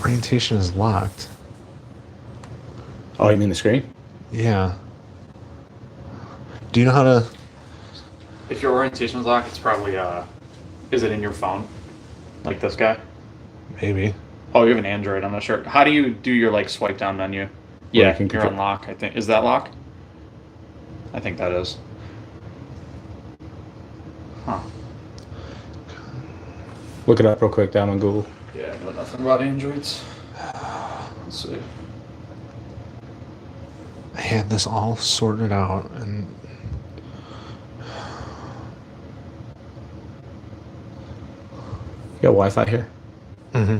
Orientation is locked. Oh, you mean the screen? Yeah. Do you know how to... If your orientation is locked, it's probably is it in your phone? Like this guy? Maybe. Oh, you have an Android, I'm not sure. How do you do your like swipe down menu? Yeah, you can you're on lock, I think. Is that lock? I think that is. Huh. Look it up real quick down on Google. Yeah, I know nothing about Androids. Let's see. I had this all sorted out, and... You got Wi-Fi here? Mm-hmm.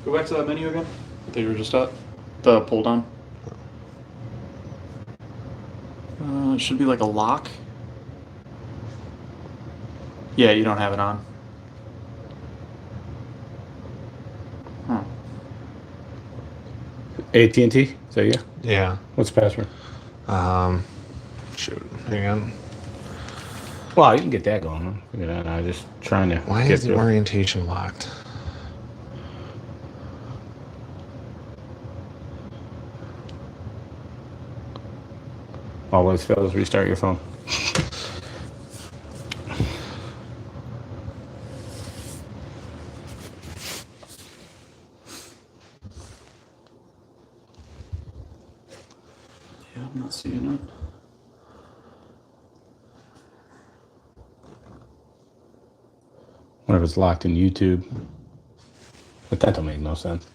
Go back to that menu again that you were just at. The pull down. It should be like a lock. Yeah, you don't have it on. Huh. AT&T? Is that you? Yeah. What's the password? Shoot. Hang on. Well, you can get that going. Huh? Figure that out. I'm just trying to Why get is the through. orientation locked? All those fails, restart your phone. Yeah, I'm not seeing it. What if it's locked in YouTube? But that don't make no sense.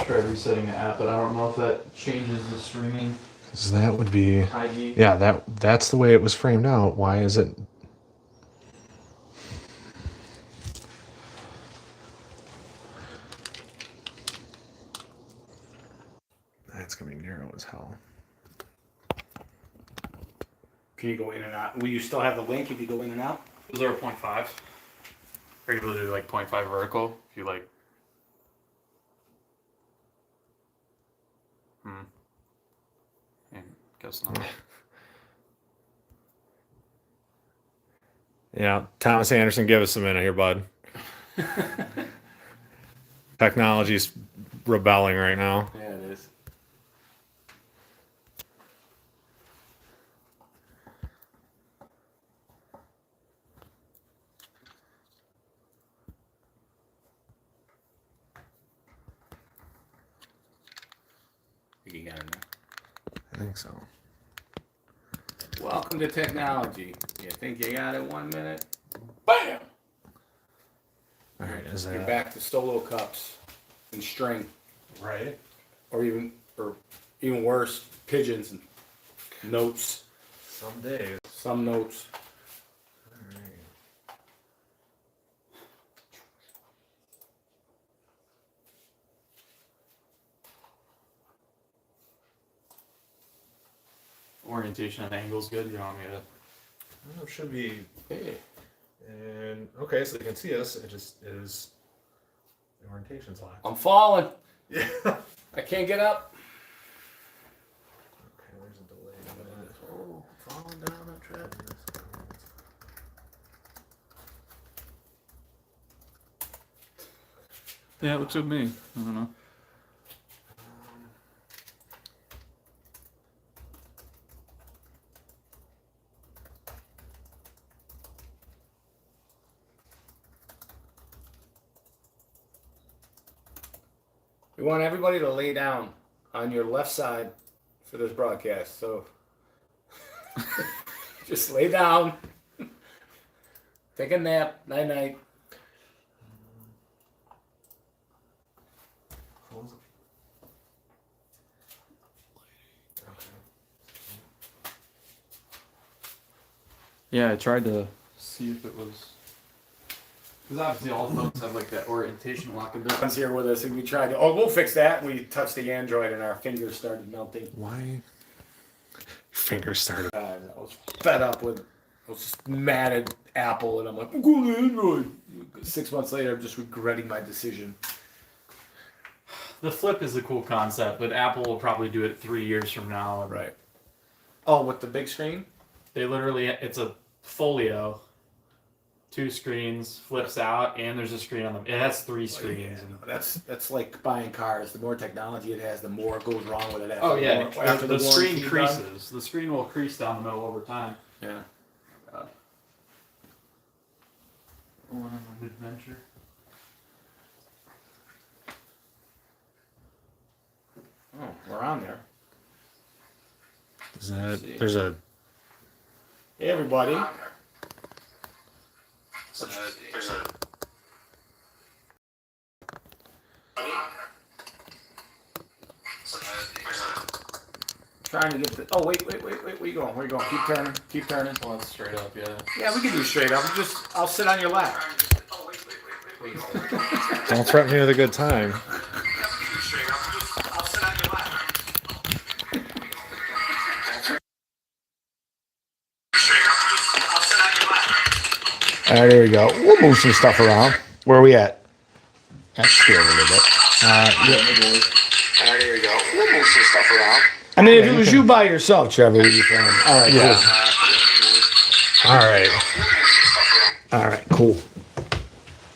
Try resetting the app, but I don't know if that changes the streaming Because that would be... ID. Yeah, that's the way it was framed out. Why is it... That's going to be narrow as hell. Can you go in and out? Will you still have the link if you go in and out? Is there a 0.5? Are you able to do like 0.5 vertical? If you like. Yeah, guess not. Yeah, Thomas Anderson, give us a minute here, bud. Technology's rebelling right now. Yeah, it is. You got it now. I think so. Welcome to technology. You think you got it 1 minute? Bam! All right, is You're that... back to solo cups and string, Right. or even worse, pigeons and notes. Some days. Some notes. All right. Orientation and angle's good. You want me to? Well, it should be... Hey. And okay, so they can see us. It just is... The orientation's locked. I'm falling. Yeah. I can't get up. Okay, there's a delay. Oh, falling down that trap. Yeah, it looks good to me. I don't know. We want everybody to lay down on your left side for this broadcast. So just lay down. Take a nap. Night night. Yeah, I tried to see if it was. Because obviously all phones have like that orientation lock in there. One's here with us, and we tried to. Oh, we'll fix that. We touched the Android, and our fingers started melting. Why? Fingers started. I was fed up with. I was just mad at Apple, and I'm like, I'm going to Android. 6 months later, I'm just regretting my decision. The flip is a cool concept, but Apple will probably do it 3 years from now. Right. Oh, with the big screen? They literally, it's a folio, 2 screens, flips out, and there's a screen on them. It has 3 screens. Yeah, that's like buying cars. The more technology it has, the more goes wrong with it. Oh yeah, After the screen warranty creases. The screen will crease down the middle over time. done. Going on an adventure. Oh, we're on there. Is that, there's a Hey, everybody. Trying to get the. Oh, wait. Where you going? Where you going? Keep turning. Keep turning. Well, it's straight up, yeah. Yeah, we can do straight up. I'll sit on your lap. don't threaten me with a good time. I'll sit on your lap. All right, there we go. We'll move some stuff around. Where are we at? That's scary a little bit. Yeah. All right, there we go. We'll move some stuff around. I mean, if it was you by yourself, Trevor, would you film? All right, Yeah. cool. All right. All right, cool.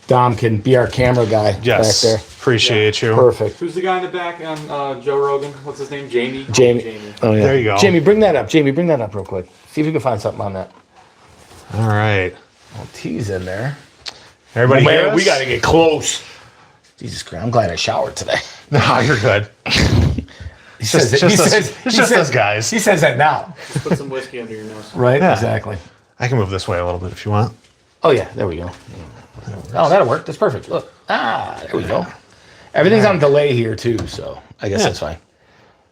Dom can be our camera guy Yes. back there. Appreciate you. Perfect. Who's the guy in the back on Joe Rogan? What's his name? Jamie? Jamie. Oh, yeah. There you go. Jamie, bring that up. Jamie, bring that up real quick. See if you can find something on that. All right. Oh, T's in there. Everybody Oh, hear man, us? we got to get close. Jesus Christ, I'm glad I showered today. No, you're good. He says It's just us guys. He says that now. Just put some whiskey under your nose. Right? Yeah. Exactly. I can move this way a little bit if you want. Oh, yeah, there we go. Oh, that'll work. That's perfect. Look. There we go. Everything's on delay here, too, so I guess Yeah. that's fine.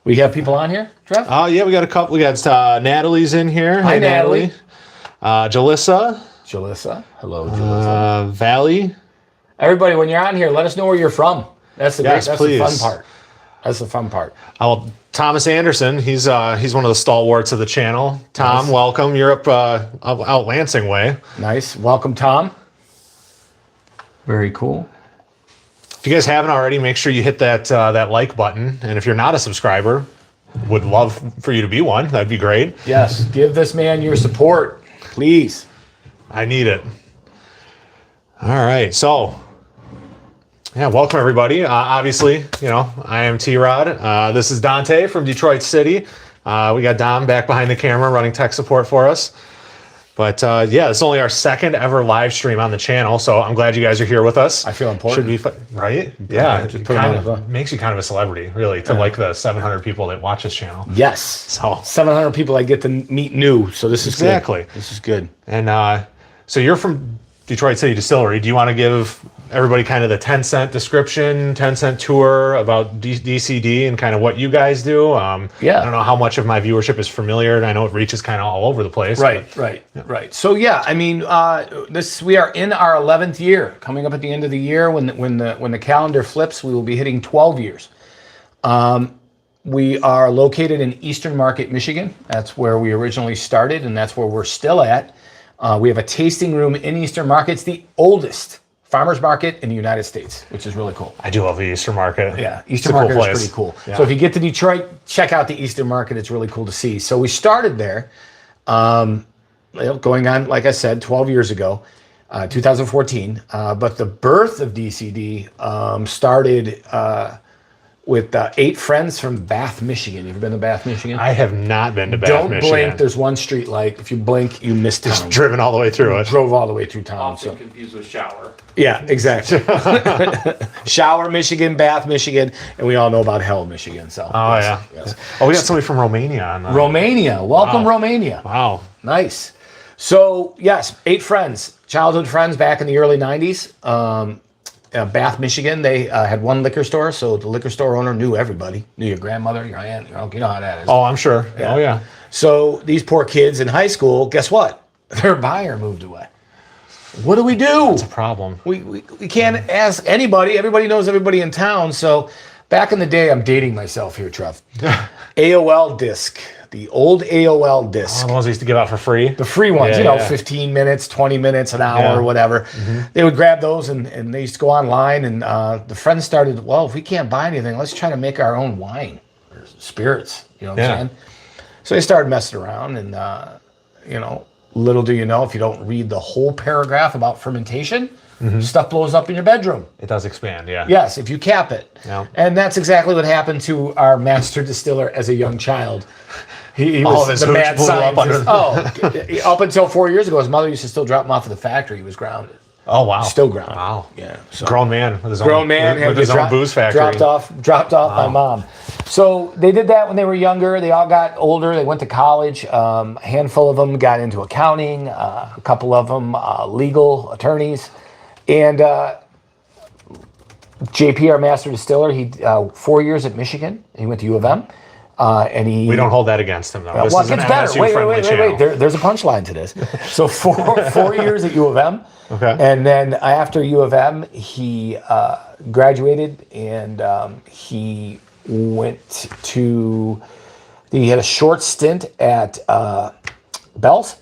We have people on here, Trev? Oh, yeah, we got a couple. We got Natalie's in here. Hi, Hey, Natalie. Jalissa. Jalissa. Hello, Jalissa. Valley. Everybody, when you're on here, let us know where you're from. That's the Yes, that's please. the fun part. That's the fun part. Thomas Anderson. He's one of the stalwarts of the channel. Tom, Nice. welcome. You're up out Lansing way. Nice. Welcome, Tom. Very cool. If you guys haven't already, make sure you hit that like button. And if you're not a subscriber, would love for you to be one. That'd be great. Yes, give this man your support, please. I need it. All right. So, yeah, welcome everybody. Obviously, I am T-Rod. This is Dante from Detroit City. We got Dom back behind the camera running tech support for us. But yeah, it's only our second ever live stream on the channel, so I'm glad you guys are here with us. I feel important. Should be fun, right? Yeah, Just it put 'em kind on of makes you kind of a celebrity, really, to like the 700 people that watch this channel. Yes. So 700 people I get to meet new, so this is Exactly. good. This is good. And so you're from Detroit City Distillery. Do you want to give everybody kind of the 10-cent description, 10-cent tour about DCD and kind of what you guys do? Yeah. I don't know how much of my viewership is familiar, and I know it reaches kind of all over the place. Right, but- right. So yeah, I mean, we are in our 11th year, coming up at the end of the year. When the calendar flips, we will be hitting 12 years. We are located in Eastern Market, Michigan. That's where we originally started, and that's where we're still at. We have a tasting room in Eastern Market. It's the oldest farmers market in the United States, which is really cool. I do love the Eastern Market. Yeah, It's Eastern a cool Market place. is pretty cool. Yeah. So if you get to Detroit, check out the Eastern Market. It's really cool to see. So we started there, going on, like I said, 12 years ago, 2014. But the birth of DCD started with 8 friends from Bath, Michigan. You ever been to Bath, Michigan? I have not been to Bath, Don't Michigan. blink. There's one street light. If you blink, you miss town. Driven all the way through it. Drove all the way through town. Often So confused with shower. yeah, exactly. Shower, Michigan, Bath, Michigan, and we all know about Hell, Michigan. So Oh, yes, yeah. yes. Oh, we got somebody from Romania on the... Romania. Welcome, Wow. Romania. Wow. Nice. So, yes, 8 friends, childhood friends back in the early 90s. Bath, Michigan, they had one liquor store. So the liquor store owner knew everybody, knew your grandmother, your aunt. You know how that is. Oh, I'm sure. Yeah. Oh, yeah. So these poor kids in high school, guess what? Their buyer moved away. What do we do? It's a problem. We can't ask anybody. Everybody knows everybody in town. So back in the day, I'm dating myself here, Trev. AOL disc, the old AOL disc. Oh, the ones they used to give out for free. The free ones, Yeah, yeah. 15 minutes, 20 minutes, an hour, Yeah. or whatever. They would grab those and they used to go online. And the friends started, well, if we can't buy anything, let's try to make our own wine or spirits. You know what Yeah. I'm saying? So they started messing around and, little do you know, if you don't read the whole paragraph about fermentation, stuff blows up in your bedroom. It does expand, yeah. Yes, if you cap it. Yeah. And that's exactly what happened to our master distiller as a young child. He All was of his the hooch mad blew up scientist. Up until 4 years ago, his mother used to still drop him off at the factory. He was grounded. Oh, wow. Still grounded. Wow. Yeah. So. Grown man with his Grown own, man with had his to own booze factory. dropped off by mom. So they did that when they were younger. They all got older. They went to college. A handful of them got into accounting. A couple of them legal attorneys. And JP, our master distiller, he 4 years at Michigan. He went to U of M. And he. We don't hold that against him, though. This Well, is it an gets better. MSU-friendly channel. There's a punchline to this. So 4 years at U of M. Okay. And then after U of M, he graduated and he went to. He had a short stint at Bell's.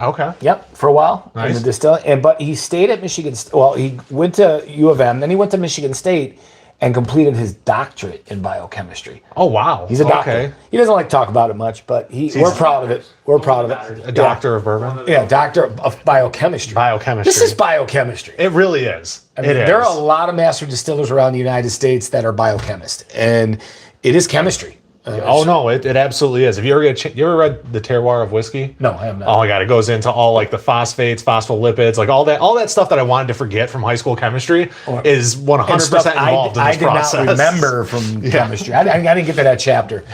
Okay. Yep, for a while in Nice. the distilling. But he stayed at Michigan. Well, he went to U of M, then he went to Michigan State and completed his doctorate in biochemistry. Oh, wow. He's a doctor. Okay. He doesn't like to talk about it much, but we're proud of it. We're proud of it. A doctor of bourbon? Yeah, doctor of biochemistry. Biochemistry. This is biochemistry. It really is. I mean, it is. there are a lot of master distillers around the United States that are biochemists, and it is chemistry. Oh, no, it absolutely is. Have you ever you ever read The Terroir of Whiskey? No, I have not. Oh my God, it goes into all like the phosphates, phospholipids, like all that stuff that I wanted to forget from high school chemistry is 100% And stuff involved in I this did process. not remember from chemistry. I didn't get to that chapter.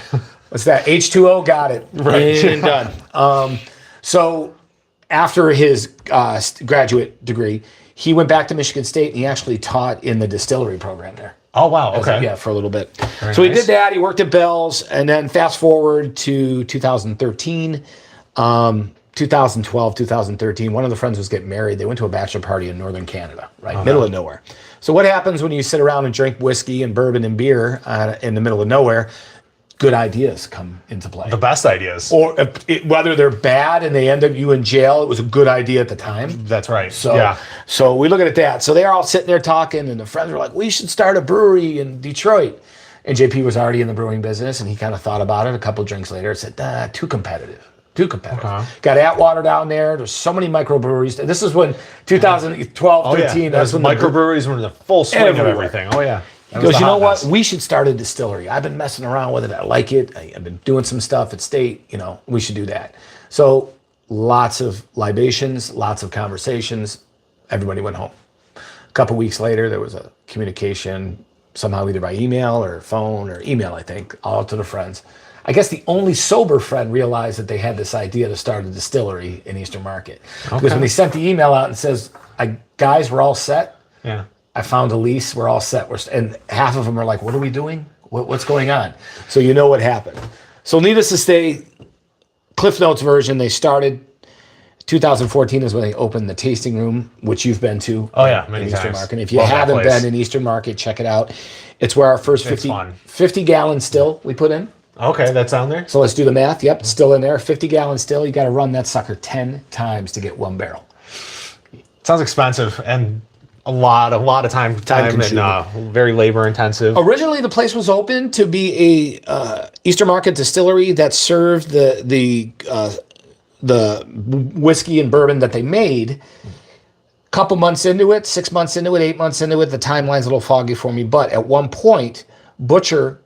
What's that? H2O, got it. Right. And done. So after his graduate degree, he went back to Michigan State and he actually taught in the distillery program there. Oh wow, okay. Yeah, for a little bit. Very so he nice. did that. He worked at Bell's, and then fast forward to 2013, 2012, 2013. One of the friends was getting married. They went to a bachelor party in northern Canada, right, middle of nowhere. So what happens when you sit around and drink whiskey and bourbon and beer in the middle of nowhere? Good ideas come into play. The best ideas. Or whether they're bad and they end up you in jail, it was a good idea at the time. That's right. So we look at that. So they're all sitting there talking, and the friends were like, "We should start a brewery in Detroit." And JP was already in the brewing business, and he kind of thought about it. A couple drinks later, said, "Too competitive. Too competitive." Okay. Got Atwater down there. There's so many microbreweries. This is when 2012, Oh 13. yeah. That's Those when microbreweries were in the full swing Everywhere. of everything. Oh yeah. He goes, "You know what? We should start a distillery. I've been messing around with it. I like it. I've been doing some stuff at State. We should do that." So lots of libations, lots of conversations. Everybody went home. A couple weeks later, there was a communication, somehow either by email or phone or email, I think, all to the friends. I guess the only sober friend realized that they had this idea to start a distillery in Eastern Market. Because when they sent the email out and says, "Guys, we're all set. Yeah. I found a lease. We're all set." And half of them are like, "What are we doing? What's going on?" So you know what happened. So needless to say, Cliff Notes version, they started 2014 is when they opened the tasting room, which you've been to. Oh, yeah, in many Eastern times. Market. If you Love that haven't place. been in Eastern Market, check it out. It's where our first It's fun. 50 gallon still we put in. Okay, that's on there. So let's do the math. Yep, it's still in there. 50 gallon still. You got to run that sucker 10 times to get one barrel. Sounds expensive and a lot of time consuming. and very labor intensive. Originally, the place was open to be a Eastern Market distillery that served the whiskey and bourbon that they made. Couple months into it, 6 months into it, 8 months into it, the timeline's a little foggy for me. But at one point, Butcher's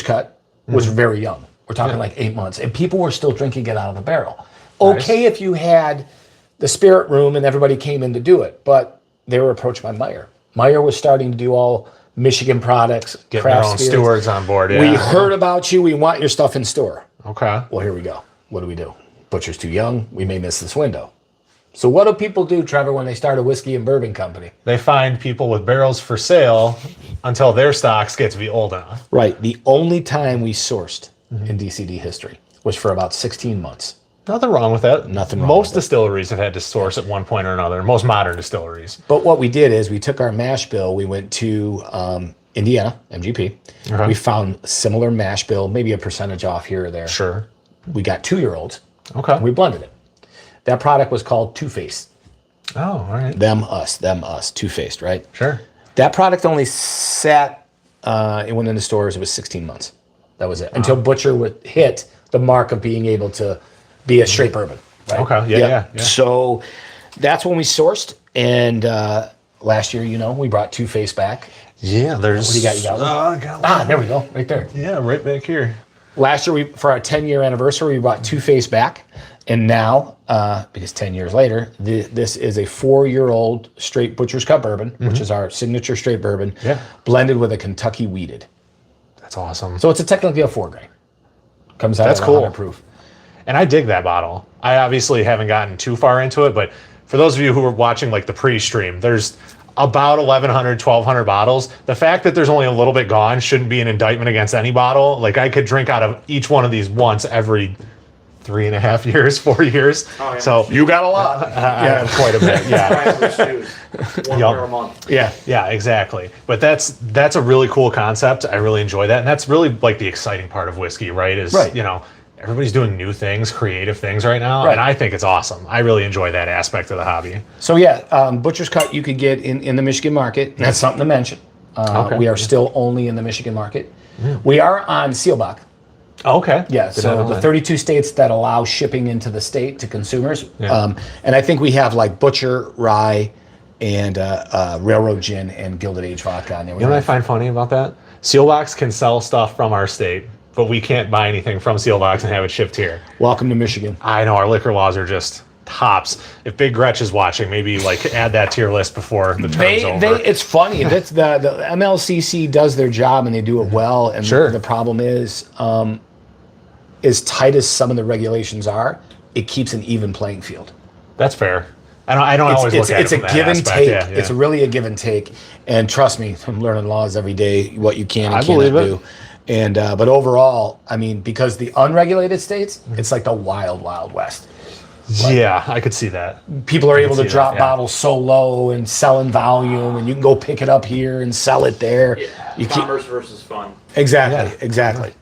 Cut was very young. We're talking like 8 months, and people were still drinking it out of the barrel. Okay, if you had the spirit room and everybody came in to do it, but they were approached by Meyer. Meyer was starting to do all Michigan products, Getting their craft own spirits. stewards on board. Yeah. We heard about you. We want your stuff in store. Okay. Well, here we go. What do? Butcher's too young. We may miss this window. So what do people do, Trevor, when they start a whiskey and bourbon company? They find people with barrels for sale until their stocks get to be old enough. Right. The only time we sourced in DCD history was for about 16 months. Nothing wrong with that. Nothing wrong Most with it. distilleries have had to source at one point or another. Most modern distilleries. But what we did is we took our mash bill. We went to Indiana, MGP. Okay. We found similar mash bill, maybe a percentage off here or there. Sure. We got 2-year-olds. Okay. We blended it. That product was called Two Faced. Oh, all right. Them, us, Two Faced, right? Sure. That product only sat, it went into stores, it was 16 months. That was it. Until Butcher would hit the mark of being able to be a straight bourbon. Right? Okay. Yeah. So that's when we sourced, and last year, we brought Two Face back. Yeah, there's. What do you got? You got one? I got one. There we go, right there. Yeah, right back here. Last year, for our 10-year anniversary, we brought Two Face back, and now, because 10 years later, this is a 4-year-old straight Butcher's Cut bourbon, which is our signature straight bourbon, blended with a Kentucky wheated. That's awesome. So it's technically a 4-grain. Comes out That's at cool. 100 proof. And I dig that bottle. I obviously haven't gotten too far into it, but for those of you who are watching like the pre-stream, there's about 1,100, 1,200 bottles. The fact that there's only a little bit gone shouldn't be an indictment against any bottle. Like I could drink out of each one of these once every 3.5 years, 4 years. Oh, yeah. So You got a lot. I have quite a bit. Yeah. One Yup. per month. Yeah, exactly. But that's a really cool concept. I really enjoy that. And that's really like the exciting part of whiskey, right? Is, everybody's doing new things, creative things right now. Right. And I think it's awesome. I really enjoy that aspect of the hobby. So Butcher's Cut you could get in the Michigan market. That's something to mention. Okay. We are still only in the Michigan market. We are on Seelbach. Okay. Yeah, so the 32 states that allow shipping into the state to consumers. Yeah. And I think we have like Butcher, Rye, and Railroad Gin and Gilded Age Vodka on there. You know what I find funny about that? Sealbox can sell stuff from our state, but we can't buy anything from Sealbox and have it shipped here. Welcome to Michigan. I know our liquor laws are just tops. If Big Gretch is watching, maybe like add that to your list before the term's over. It's funny. That's the MLCC does their job and they do it well. And Sure. the problem is, as tight as some of the regulations are, it keeps an even playing field. That's fair. I don't always look at it from a that give and aspect. take. Yeah. It's really a give and take. And trust me, I'm learning laws every day, what you can and I cannot believe it. do. And but overall, I mean, because the unregulated states, it's like the wild, wild west. Yeah, I could see that. People are able to see that, drop yeah. bottles so low and sell in volume, and you can go pick it up here and sell it there. You keep, Commerce versus fun. Exactly.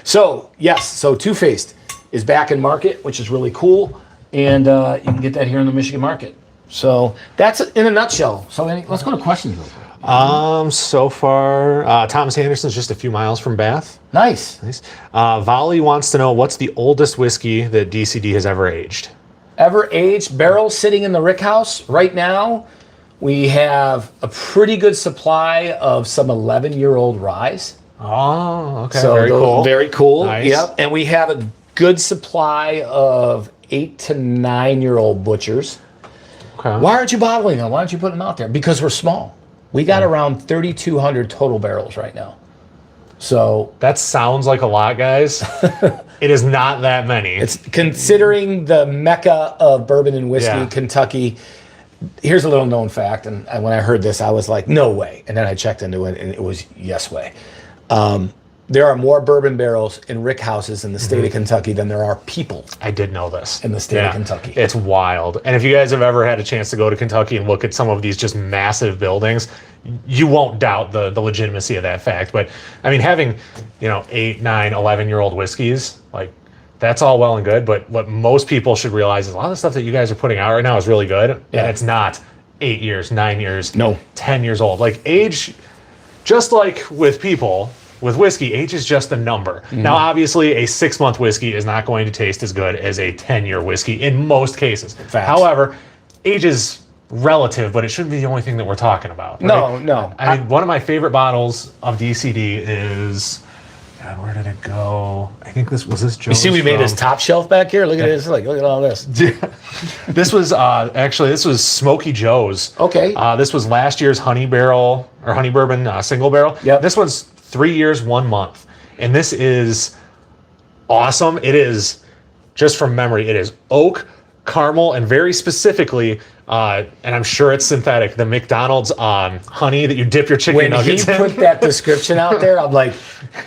So yes, Two Faced is back in market, which is really cool, and you can get that here in the Michigan market. So that's it in a nutshell. So let's go to questions real quick. So far, Thomas Anderson's just a few miles from Bath. Nice. Volley wants to know what's the oldest whiskey that DCD has ever aged. Ever aged barrel sitting in the Rick House right now. We have a pretty good supply of some 11-year-old ryes. Oh, okay. So Very cool. Very cool. Nice. Yep. And we have a good supply of 8 to 9-year-old butchers. Okay. Why aren't you bottling them? Why aren't you putting them out there? Because we're small. We got around 3,200 total barrels right now. So That sounds like a lot, guys. It is not that many. it's considering the mecca of bourbon and whiskey, Yeah. Kentucky. Here's a little known fact, and when I heard this, I was like, no way. And then I checked into it, and it was yes way. There are more bourbon barrels in rick houses in the state of Kentucky than there are people. I did know this. In the state of Kentucky. It's wild. And if you guys have ever had a chance to go to Kentucky and look at some of these just massive buildings, you won't doubt the legitimacy of that fact. But I mean, having, 8, 9, 11-year-old whiskeys, like that's all well and good. But what most people should realize is a lot of the stuff that you guys are putting out right now is really good. Yeah. And it's not 8 years, 9 years, No. 10 years old. Like age, just like with people, with whiskey, age is just a number. Now, obviously, a 6-month whiskey is not going to taste as good as a 10-year whiskey in most cases. Facts. However, age is relative, but it shouldn't be the only thing that we're talking about. Right? No. I mean, one of my favorite bottles of DCD is... God, where did it go? I think this was Joe's. You see, we made from- his top shelf back here. Look at this. Look at all this. This was Smoky Joe's. Okay. This was last year's honey bourbon single barrel. Yep. This one's 3 years, 1 month. And this is awesome. It is, just from memory, it is oak, caramel, and very specifically, and I'm sure it's synthetic, the McDonald's honey that you dip your chicken When he nuggets in. put that description out there, I'm like,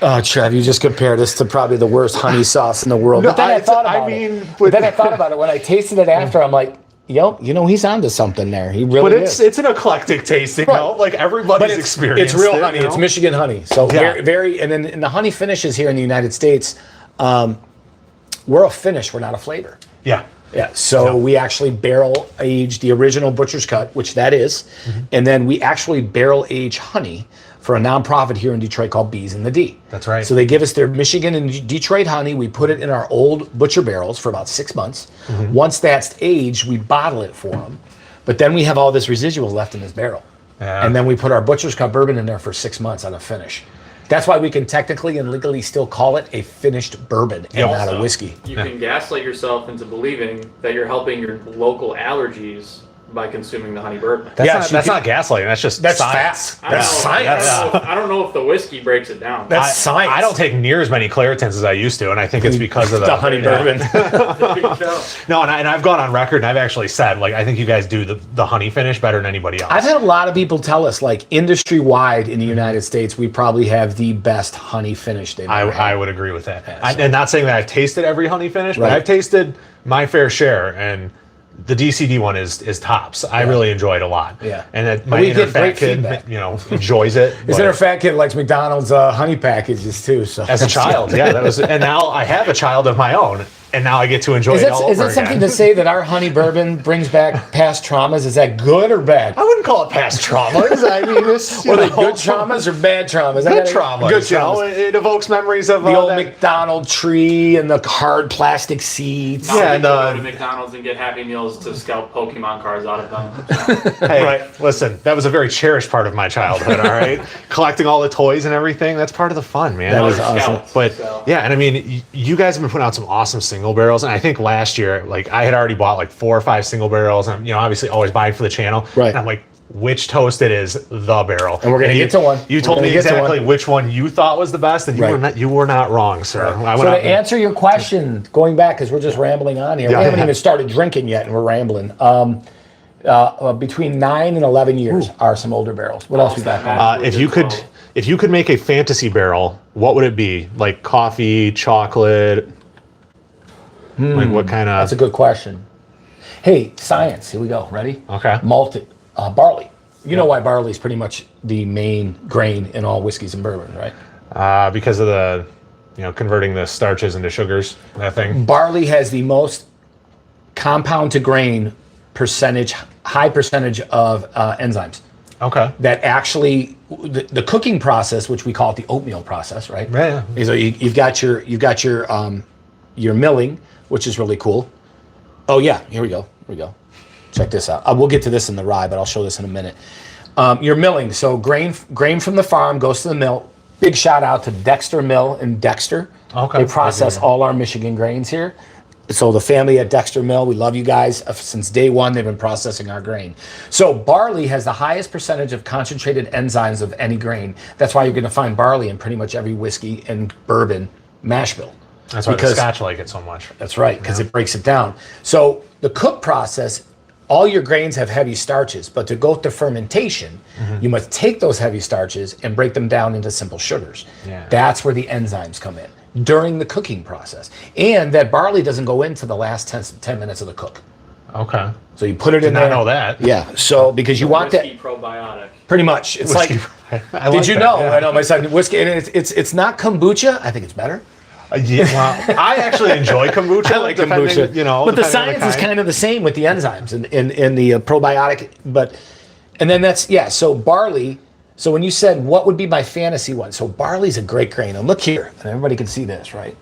oh, Trev, you just compared this to probably the worst honey sauce in the world. But then I thought about it. When I tasted it after, I'm like, he's onto something there. He really is. It's an eclectic tasting, Right. like everybody's experienced It's real it, honey. you know? It's Michigan honey. So Yeah. very, and then the honey finishes here in the United States, we're a finish. We're not a flavor. Yeah. Yeah, so we actually barrel age the original Butcher's Cut, which that is, and then we actually barrel age honey for a nonprofit here in Detroit called Bees in the D. That's right. So they give us their Michigan and Detroit honey. We put it in our old butcher barrels for about 6 months. Once that's aged, we bottle it for them. But then we have all this residual left in this barrel. Yeah. And then we put our Butcher's Cup bourbon in there for 6 months on a finish. That's why we can technically and legally still call it a finished bourbon and not a whiskey. You can gaslight yourself into believing that you're helping your local allergies by consuming the honey bourbon. That's not gaslighting. That's just That's science. fact. That's science. I don't know if the whiskey breaks it down. That's science. I don't take near as many Claritins as I used to, and I think it's because of the honey bourbon. No, and I've gone on record, and I've actually said, like, I think you guys do the honey finish better than anybody else. I've had a lot of people tell us, like, industry-wide in the United States, we probably have the best honey finish they've ever had. I would agree with that. And not saying that I've tasted every honey finish, but Right. I've tasted my fair share, and the DCD one is tops. I really enjoy it a lot. Yeah. And that my We inner get fat great kid, feedback. enjoys it. His but inner fat kid likes McDonald's honey packages, too. So as a child, yeah, that was. And now I have a child of my own, and now I get to enjoy Is it all that over something again. to say that our honey bourbon brings back past traumas? Is that good or bad? I wouldn't call it past traumas. I mean, it's Were they good traumas or bad traumas? Good traumas. Good You know, traumas. it evokes memories of The old that. McDonald tree and the hard plastic seats. Now Yeah, we can and, go to McDonald's and get Happy Meals to scalp Pokemon cards out of them. Hey, listen, that was a very cherished part of my childhood, all right? Collecting all the toys and everything, that's part of the fun, man. That was Scalps, awesome. But so. yeah, and I mean, you guys have been putting out some awesome single barrels, and I think last year, like, I had already bought like 4 or 5 single barrels, and obviously always buying for the channel. Right. And I'm like, which toasted is the barrel? And we're gonna get to one. You We're told gonna me get to exactly one. which one you thought was the best, and Right. you were not wrong, sir. I So went to out and- answer your question, going back, because we're just rambling on here, Yeah, we haven't yeah. even started drinking yet, and we're rambling. Between 9 and 11 years are some older barrels. What else we got? going? if you could make a fantasy barrel, what would it be? Like coffee, chocolate? Like what kind of? That's a good question. Hey, science. Here we go. Ready? Okay. Malted barley. You know why barley is pretty much the main grain in all whiskeys and bourbon, right? Because of the, converting the starches into sugars, that thing. Barley has the most compound to grain high percentage of enzymes Okay. that actually the cooking process, which we call it the oatmeal process, right? Yeah. So you've got your milling, which is really cool. Oh yeah, here we go. Check this out. We'll get to this in the rye, but I'll show this in a minute. Your milling. So grain from the farm goes to the mill. Big shout out to Dexter Mill in Dexter. Okay. They process all our Michigan grains here. So the family at Dexter Mill, we love you guys. Since day one, they've been processing our grain. So barley has the highest percentage of concentrated enzymes of any grain. That's why you're going to find barley in pretty much every whiskey and bourbon mash bill. That's why the Scotch like it so much. That's right, because it breaks it down. So the cook process, all your grains have heavy starches, but to go to fermentation, you must take those heavy starches and break them down into simple sugars. Yeah. That's where the enzymes come in during the cooking process. And that barley doesn't go into the last 10 minutes of the cook. Okay. So you put it in Did there. not know that. Yeah, so because you want Whiskey that, probiotic. pretty much. It's Whiskey. like, I like did you that, know? yeah. I know my son, whiskey, and it's not kombucha. I think it's better. Yeah, well, I actually enjoy kombucha. I like depending, kombucha, depending but the on the science is kind. kind of the same with the enzymes and the probiotic. And then so barley. So when you said what would be my fantasy one, so barley's a great grain. And look here, and everybody can see this, right?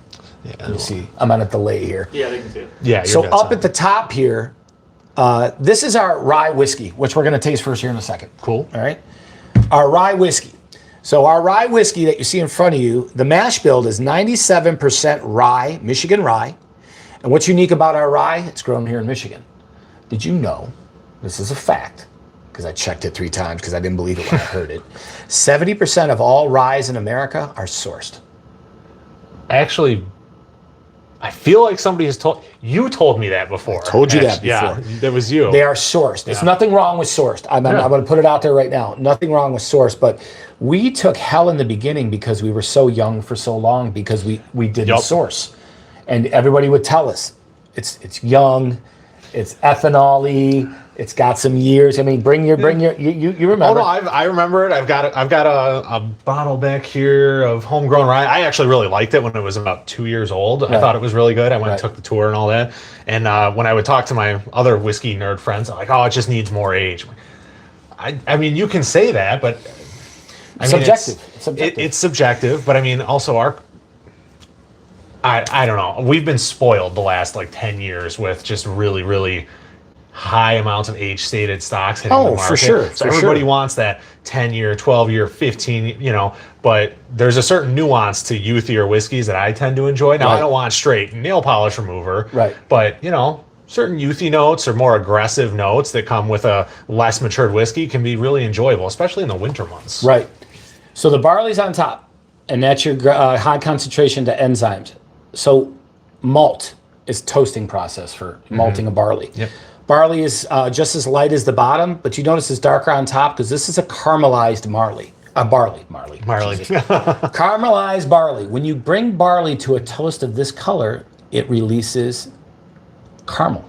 Yeah. Let me see. I'm on a delay here. Yeah, they can see it. Yeah. You're So good, up son. at the top here, this is our rye whiskey, which we're going to taste first here in a second. Cool. All right. Our rye whiskey. So our rye whiskey that you see in front of you, the mash bill is 97% rye, Michigan rye. And what's unique about our rye? It's grown here in Michigan. Did you know, this is a fact, because I checked it 3 times because I didn't believe it when I heard it, 70% of all ryes in America are sourced. Actually, I feel like somebody has told me that before. told you that Actually, yeah, before. that was you. They are sourced. There's nothing wrong with sourced. I'm going to put it out there right now. Nothing wrong with sourced, but we took hell in the beginning because we were so young for so long because we didn't Yup. source. And everybody would tell us, it's young, it's ethanol-y, it's got some years. I mean, you remember. Oh no, I remember it. I've got a bottle back here of homegrown rye. I actually really liked it when it was about 2 years old. I thought it was really good. I went and took the tour and all that. And when I would talk to my other whiskey nerd friends, I'm like, oh, it just needs more age. I mean, you can say that, but I mean, Subjective. It's It's subjective. it's subjective, but I mean, also I don't know. We've been spoiled the last like 10 years with just really, really high amounts of age-stated stocks hitting the Oh, market. for sure. So for everybody sure. wants that 10-year, 12-year, 15, but there's a certain nuance to youthier whiskeys that I tend to enjoy. Now, I Right. don't want straight nail polish remover. Right. But, certain youthy notes or more aggressive notes that come with a less matured whiskey can be really enjoyable, especially in the winter months. Right. So the barley's on top, and that's your high concentration to enzymes. So malt is toasting process for malting a barley. Yep. Barley is just as light as the bottom, but you notice it's darker on top because this is a caramelized barley. Marley. Jesus. Caramelized barley. When you bring barley to a toast of this color, it releases caramel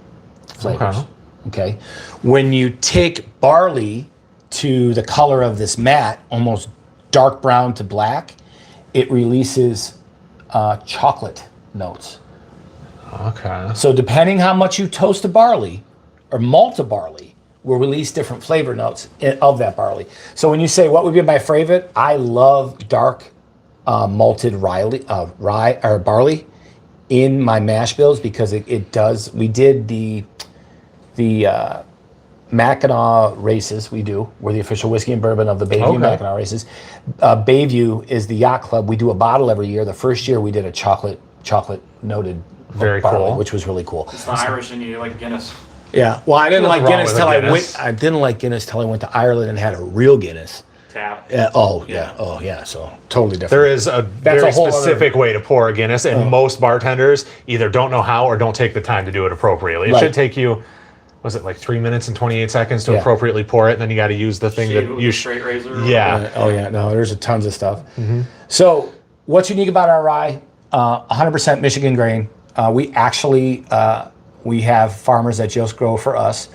flavors. Okay. When you take barley to the color of this matte, almost dark brown to black, it releases chocolate notes. Okay. So depending how much you toast a barley or malt a barley will release different flavor notes of that barley. So when you say what would be my favorite, I love dark malted rye or barley in my mash bills because it does. We did the Mackinac races. We're the official whiskey and bourbon of the Bayview Okay. Mackinac races. Bayview is the yacht club. We do a bottle every year. The first year we did a chocolate noted Very barley, cool. which was really cool. It's the Irish and you like Guinness. Yeah. Well, I didn't like Nothing wrong Guinness with till a I Guinness. went. I didn't like Guinness till I went to Ireland and had a real Guinness. Tap. Yeah. Oh yeah. Yeah. Oh yeah. So totally different. There is a That's very a whole specific way to pour a Guinness, and most bartenders either don't know how or don't take the time to do it appropriately. It Right. should take you, was it like 3 minutes and 28 seconds to Yeah. appropriately pour it, and then you got to use the thing Shave it that with you a straight razor. Yeah. Oh yeah. No, there's a tons of stuff. So what's unique about our rye? 100% Michigan grain. We actually we have farmers that just grow for us.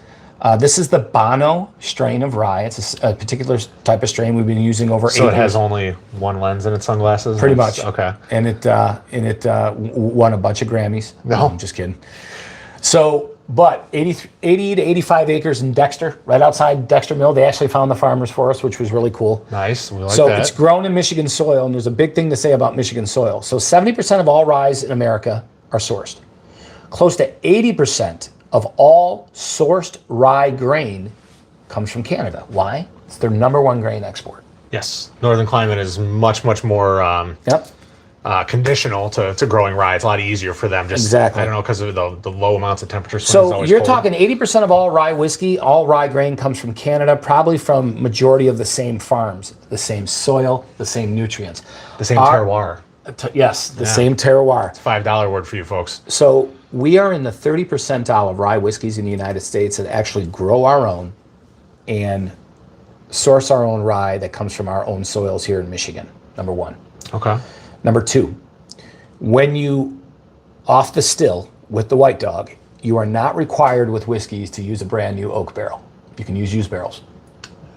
This is the Bono strain of rye. It's a particular type of strain we've been using over 8 So years. it has only one lens in its sunglasses? Pretty That's- much. Okay. And it won a bunch of Grammys. No. I'm just kidding. So, but 80 to 85 acres in Dexter, right outside Dexter Mill. They actually found the farmers for us, which was really cool. Nice. We like So that. it's grown in Michigan soil, and there's a big thing to say about Michigan soil. So 70% of all rye in America are sourced. Close to 80% of all sourced rye grain comes from Canada. Why? It's their number one grain export. Yes. Northern climate is much, much more Yep. conditional to growing rye. It's a lot easier for them. Just, Exactly. I don't know, because of the low amounts of temperature swings. So always you're cold. talking 80% of all rye whiskey, all rye grain comes from Canada, probably from majority of the same farms, the same soil, the same nutrients. the same Our- terroir. Yes, the same terroir. $5 word for you folks. So we are in the 30 percentile of rye whiskeys in the United States that actually grow our own and source our own rye that comes from our own soils here in Michigan, number one. Okay. Number two, when you off the still with the White Dog, you are not required with whiskeys to use a brand new oak barrel. You can use used barrels.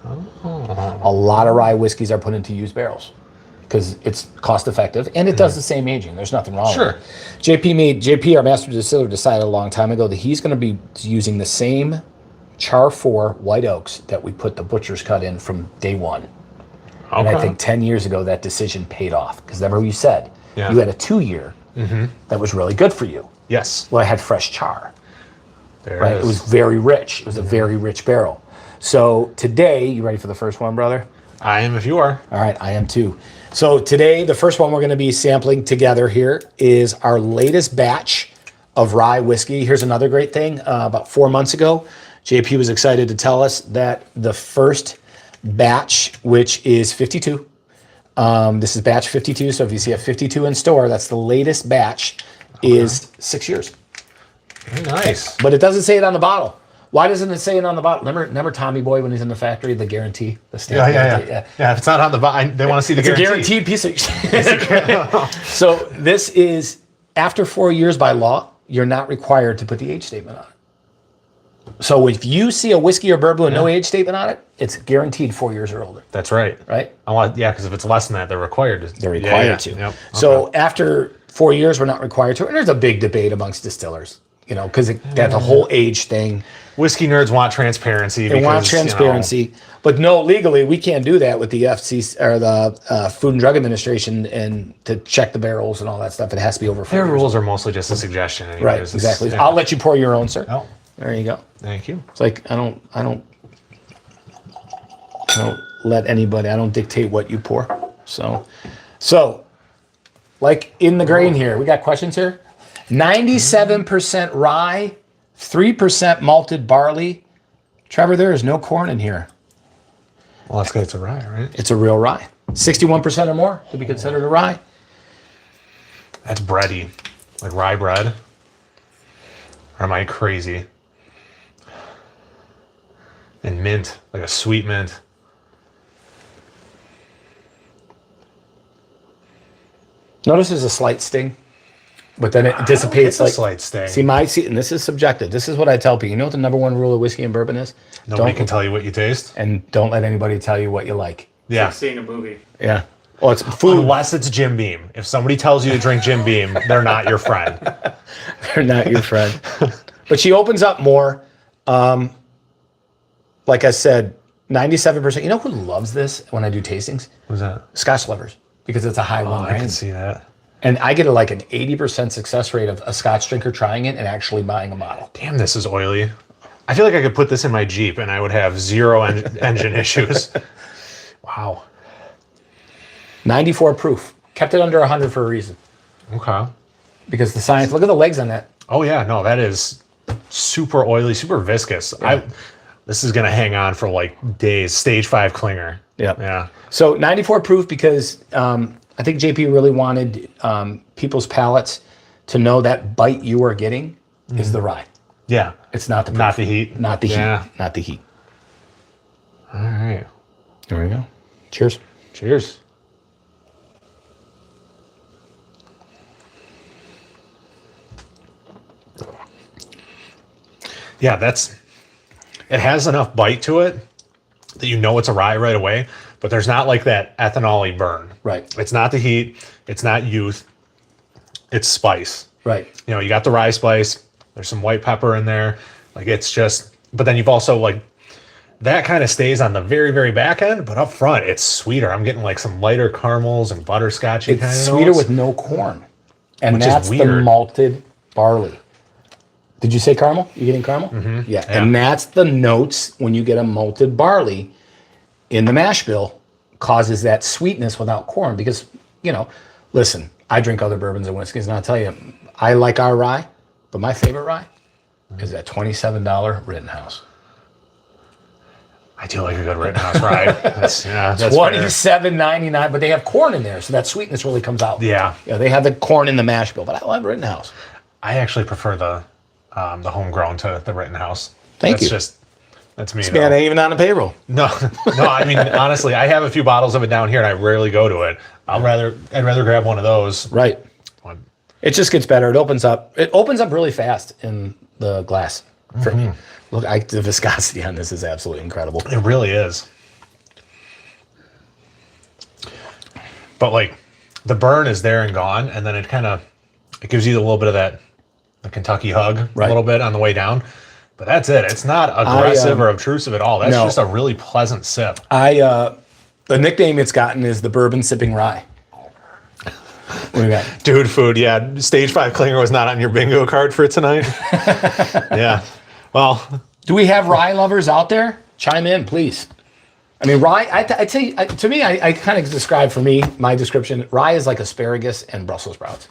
A lot of rye whiskeys are put into used barrels because it's cost effective and it does the same aging. There's nothing wrong Sure. with it. JP, our master distiller, decided a long time ago that he's going to be using the same Char 4 white oaks that we put the butcher's cut in from day one. And I Okay. think 10 years ago that decision paid off because remember you said Yeah. you had a 2-year that was really good for you. Yes. Well, I had fresh char. There Right? it It is. was very rich. It was a very rich barrel. So today, you ready for the first one, brother? I am if you are. All right, I am too. So today, the first one we're going to be sampling together here is our latest batch of rye whiskey. Here's another great thing. About 4 months ago, JP was excited to tell us that the first batch, which is 52, this is batch 52. So if you see a 52 in store, that's the latest batch, is 6 years. Very nice. But it doesn't say it on the bottle. Why doesn't it say it on the bottle? Remember Tommy Boy when he's in the factory, the guarantee? The stamp guarantee? Yeah, if it's not on the they want to see the It's a guarantee. guaranteed piece of. So this is after 4 years by law, you're not required to put the age statement on it. So if you see a whiskey or bourbon with no age statement on it, it's guaranteed 4 years or older, That's right. right? Because if it's less than that, they're required to. They're required to. Yep. So after 4 years, we're not required to. And there's a big debate amongst distillers. because that's a whole age thing. Whiskey nerds want transparency. They want transparency. But no, legally, we can't do that with the FCC or the Food and Drug Administration and to check the barrels and all that stuff. It has to be over 4 Their years. rules are mostly just a suggestion. Anyways. Right, It's- exactly. yeah. I'll let you pour your own, sir. Oh, There you go. thank you. It's like I don't let anybody. I don't dictate what you pour. So, like in the grain here, we got questions here. 97% rye, 3% malted barley. Trevor, there is no corn in here. Well, that's good. It's a rye, right? It's a real rye. 61% or more to be considered a rye. That's bready, like rye bread. Or am I crazy? And mint, like a sweet mint. Notice there's a slight sting, but then it dissipates. It's a slight sting. See, and this is subjective. This is what I tell people. You know what the number one rule of whiskey and bourbon is? Nobody can tell you what you taste. And don't let anybody tell you what you like. Yeah. Like seeing a movie. Yeah. Well, it's food. Unless it's Jim Beam. If somebody tells you to drink Jim Beam, they're not your friend. They're not your friend. But she opens up more. Like I said, 97%. You know who loves this when I do tastings? What's that? Scotch lovers, because it's a high one. I can see that. And I get like an 80% success rate of a Scotch drinker trying it and actually buying a bottle. Damn, this is oily. I feel like I could put this in my Jeep and I would have zero engine issues. Wow. 94 proof. Kept it under 100 for a reason. Okay. Because the science, look at the legs on that. Oh yeah, no, that is super oily, super viscous. Yeah. This is gonna hang on for like days. Stage 5 clinger. Yep. Yeah. So 94 proof because I think JP really wanted people's palates to know that bite you are getting is the rye. Yeah. It's not the proof. Not the heat. Not the Yeah. heat. Not the heat. All right. There we go. Cheers. Cheers. Yeah, it has enough bite to it that you know it's a rye right away, but there's not like that ethanol-y burn. Right. It's not the heat. It's not youth. It's spice. Right. You know, you got the rye spice. There's some white pepper in there. Like it's just, but then you've also like, that kind of stays on the very, very back end, but up front, it's sweeter. I'm getting like some lighter caramels and butterscotchy kind of It's sweeter notes. with no corn. And Which is that's the weird. malted barley. Did you say caramel? You getting caramel? Mm-hmm. Yeah. And that's the notes when you get a malted barley in the mash bill causes that sweetness without corn because, listen, I drink other bourbons and whiskeys and I'll tell you, I like our rye, but my favorite rye is that $27 Rittenhouse. I do like a good Rittenhouse rye. That's fair. $27.99, but they have corn in there, so that sweetness really comes out. Yeah. They have the corn in the mash bill, but I love Rittenhouse. I actually prefer the homegrown to the Rittenhouse. Thank you. That's me. Man, ain't even on the payroll. No, I mean, honestly, I have a few bottles of it down here and I rarely go to it. I'd rather grab one of those. Right. One. It just gets better. It opens up really fast in the glass for me. Look, the viscosity on this is absolutely incredible. It really is. But like the burn is there and gone, and then it gives you a little bit of the Kentucky hug a little bit on the way down. But that's it. It's not aggressive or obtrusive at all. That's just a really pleasant sip. The nickname it's gotten is the bourbon sipping rye. What do you got? Dude food, yeah. Stage 5 clinger was not on your bingo card for tonight. Yeah. Well, do we have rye lovers out there? Chime in, please. I mean, rye, I tell you, to me, I kind of describe my description, rye is like asparagus and Brussels sprouts.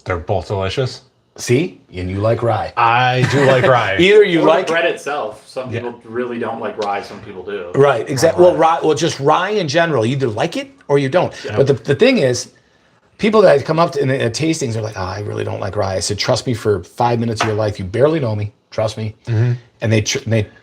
they're both delicious. See? And you like rye. I do like rye. Either you Or like the bread itself. Some people really don't like rye. Some people do. Right, exactly. Well, just rye in general. You either like it or you don't. Yeah. But the thing is, people that come up in tastings are like, I really don't like rye. I said, trust me, for 5 minutes of your life, you barely know me. Trust me. Mm-hmm. And they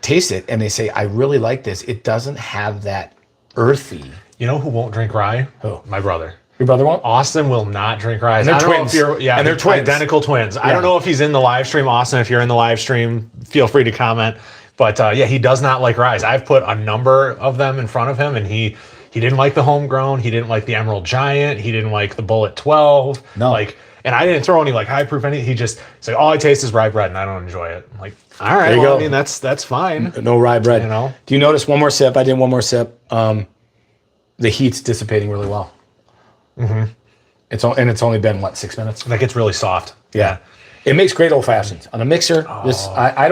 taste it and they say, I really like this. It doesn't have that earthy. You know who won't drink rye? Who? My brother. Your brother won't? Austin will not drink rye. And they're I don't know twins. if you're, yeah, And they're twins. identical twins. I Yeah. don't know if he's in the live stream. Austin, if you're in the live stream, feel free to comment. But yeah, he does not like rye. I've put a number of them in front of him, and he didn't like the homegrown. He didn't like the Emerald Giant. He didn't like the Bullet 12. No. Like, And I didn't throw any like high proof anything. He's like, all I taste is rye bread and I don't enjoy it. I'm like, all right, There you well, go. I mean, that's fine. No rye bread. You know? Do you notice one more sip? I did one more sip. The heat's dissipating really well. Mm-hmm. It's only been what, 6 minutes? That gets really soft. Yeah. It makes great old fashions on a mixer. I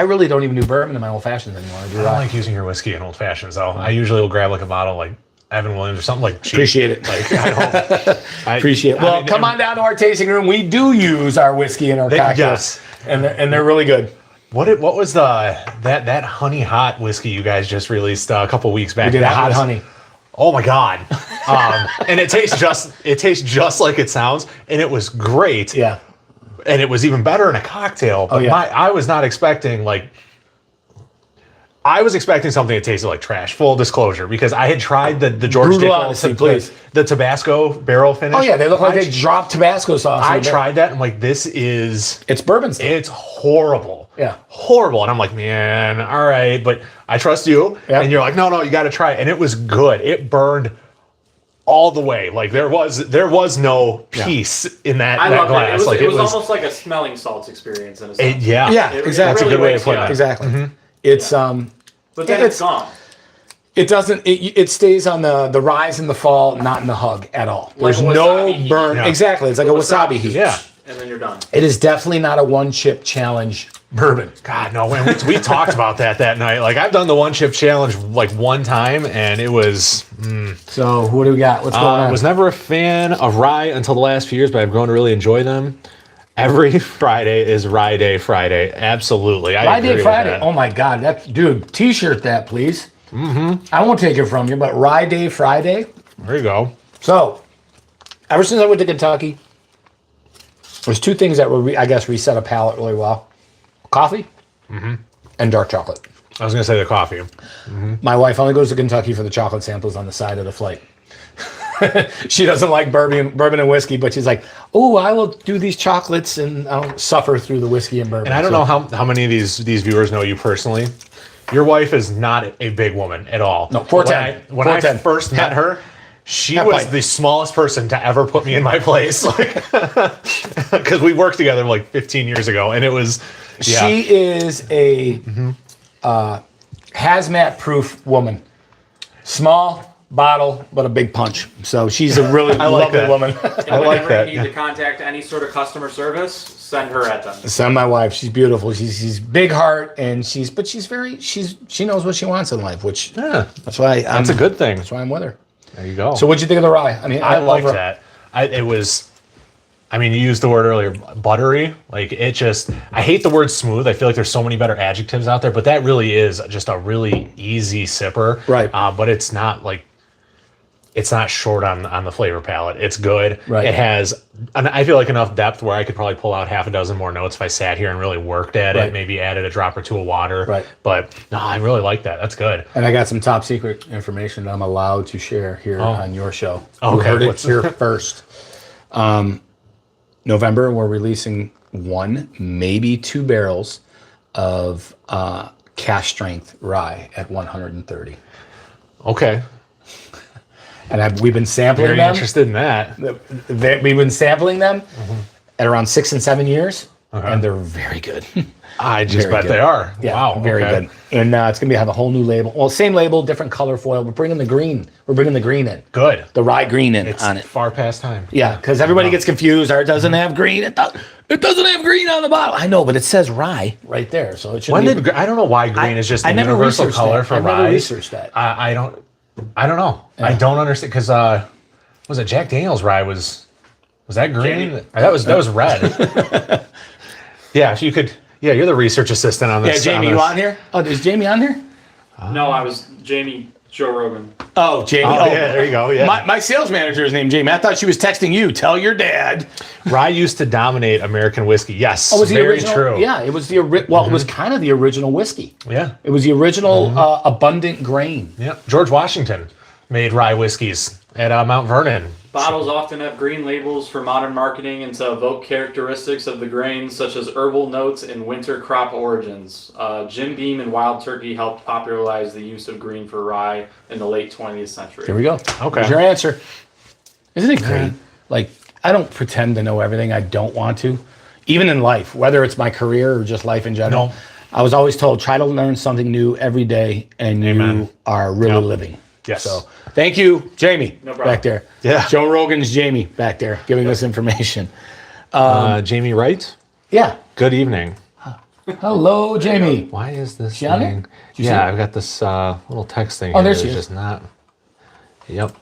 really don't even do bourbon in my old fashions anymore. I do I don't rye. like using your whiskey in old fashions though. I usually will grab like a bottle like Evan Williams or something like cheap. Appreciate it. Like I Appreciate it. Well, come on down to our tasting room. We do use our whiskey in our cocktails, yes. and they're really good. What was that honey hot whiskey you guys just released a couple weeks back? We did a That hot was- honey. Oh my god! And it tastes just like it sounds, and it was great. Yeah. And it was even better in a cocktail. But yeah. I was not expecting I was expecting something that tasted like trash. Full disclosure, because I had tried the George Brutal Dickel, honesty, please. the Tabasco barrel finish. Oh yeah, they look like they dropped Tabasco sauce. I in there. tried that. And I'm like, It's bourbon stuff. it's horrible. Yeah. Horrible. And I'm like, man, all right, but I trust you. Yeah. And you're like, no, you got to try it. And it was good. It burned all the way. Like there was no peace in that I glass. loved it. It was like almost like a smelling salts experience in a sense. Yeah, It exactly. That's a really good way wakes of putting you it. up. Exactly. It's But then it's- it's gone. it doesn't. It stays on the rise in the fall, not in the hug at all. Like There's a no wasabi heat. burn. Yeah. Exactly. It's like a wasabi heat. Yeah. And then you're done. It is definitely not a one chip challenge bourbon. God, no, man, we talked about that night. Like I've done the one chip challenge like one time and it was, So what do we got? What's going I on? was never a fan of rye until the last few years, but I've grown to really enjoy them. Every Friday is Rye Day Friday. Absolutely. I Rye agree Day with Friday. that. Oh my God, dude, T-shirt that please. I won't take it from you, but Rye Day Friday. There you go. So, ever since I went to Kentucky, there's two things that were, I guess, reset a palate really well: coffee and dark chocolate. I was going to say the coffee. My wife only goes to Kentucky for the chocolate samples on the side of the flight. She doesn't like bourbon and whiskey, but she's like, "Oh, I will do these chocolates and I'll suffer through the whiskey and bourbon." And I don't know how many of these viewers know you personally. Your wife is not a big woman at all. No, 4'10". When I 4'10". first met her, she Half was pint. the smallest person to ever put me in my place. Because we worked together like 15 years ago, and it was. Yeah. She is a hazmat-proof woman. Small bottle, but a big punch. So she's a really like lovely that. woman. I like Whenever that. you need to contact any sort of customer service, send her at them. So my wife, she's beautiful. She's big heart, and she knows what she wants in life, which Yeah, that's why that's a good thing. That's why I'm with her. There you go. So what'd you think of the rye? I mean, I like love that. It was. I mean, you used the word earlier, buttery. Like it just. I hate the word smooth. I feel like there's so many better adjectives out there, but that really is just a really easy sipper. Right. But it's not like. It's not short on the flavor palette. It's good. Right. It has, and I feel like enough depth where I could probably pull out half a dozen more notes if I sat here and really worked at Right. it. Maybe added a drop or two of water. Right. But no, I really like that. That's good. And I got some top secret information that I'm allowed to share here on your show. Okay, You heard it what's- here first. November, we're releasing 1, maybe 2 barrels of cash strength rye at 130. Okay. And we've been sampling Very them. interested in that. We've been sampling them at around 6 and 7 years, and they're very good. I just Very bet good. they are. Yeah, Wow. very okay. good. And it's going to have a whole new label. Well, same label, different color foil. We're bringing the green. We're bringing the green in. Good. The rye green in It's on it. far past time. Yeah, because everybody gets confused. It doesn't have green. It doesn't have green on the bottle. I know, but it says rye right there, so it should. When did I don't know why green is just I the never universal researched color that. for I rye. never researched that. I don't know. I don't understand because was it Jack Daniel's rye was that green? Jamie. That was red. Yeah, if you could. Yeah, you're the research assistant on Yeah, this. Jamie, you on here? Oh, is Jamie on here? No, I was Jamie Joe Rogan. Oh, Jamie. Oh, yeah, there you go. Yeah, My sales manager is named Jamie. I thought she was texting you. Tell your dad. rye used to dominate American whiskey. Yes, Oh, was the very original? true. Yeah, it was the well, it was kind of the original whiskey. Yeah, It was the original abundant grain. yeah. George Washington made rye whiskeys at Mount Vernon. Bottles often have green labels for modern marketing and to evoke characteristics of the grains, such as herbal notes and winter crop origins. Jim Beam and Wild Turkey helped popularize the use of green for rye in the late 20th century. Here we go. Okay. Here's your answer. Isn't it great? Like, I don't pretend to know everything. I don't want to. Even in life, whether it's my career or just life in general, No. I was always told, try to learn something new every day, and Amen. you are really living. Yes. So thank you, Jamie, No problem. back there. Yeah. Joe Rogan's Jamie back there giving us information. Jamie Wright, Yeah. good evening. Hello, Jamie. Why is this She on there? thing? Did you see Yeah, it? I've got this little text thing. Oh, here there that's she is. just not. Yep.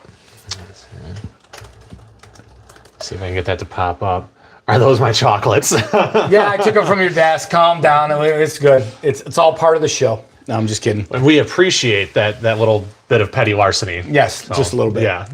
See if I can get that to pop up. Are those my chocolates? Yeah, I took them from your desk. Calm down. It's good. It's all part of the show. No, I'm just kidding. And we appreciate that little bit of petty larceny. Yes, just a little bit. Yeah.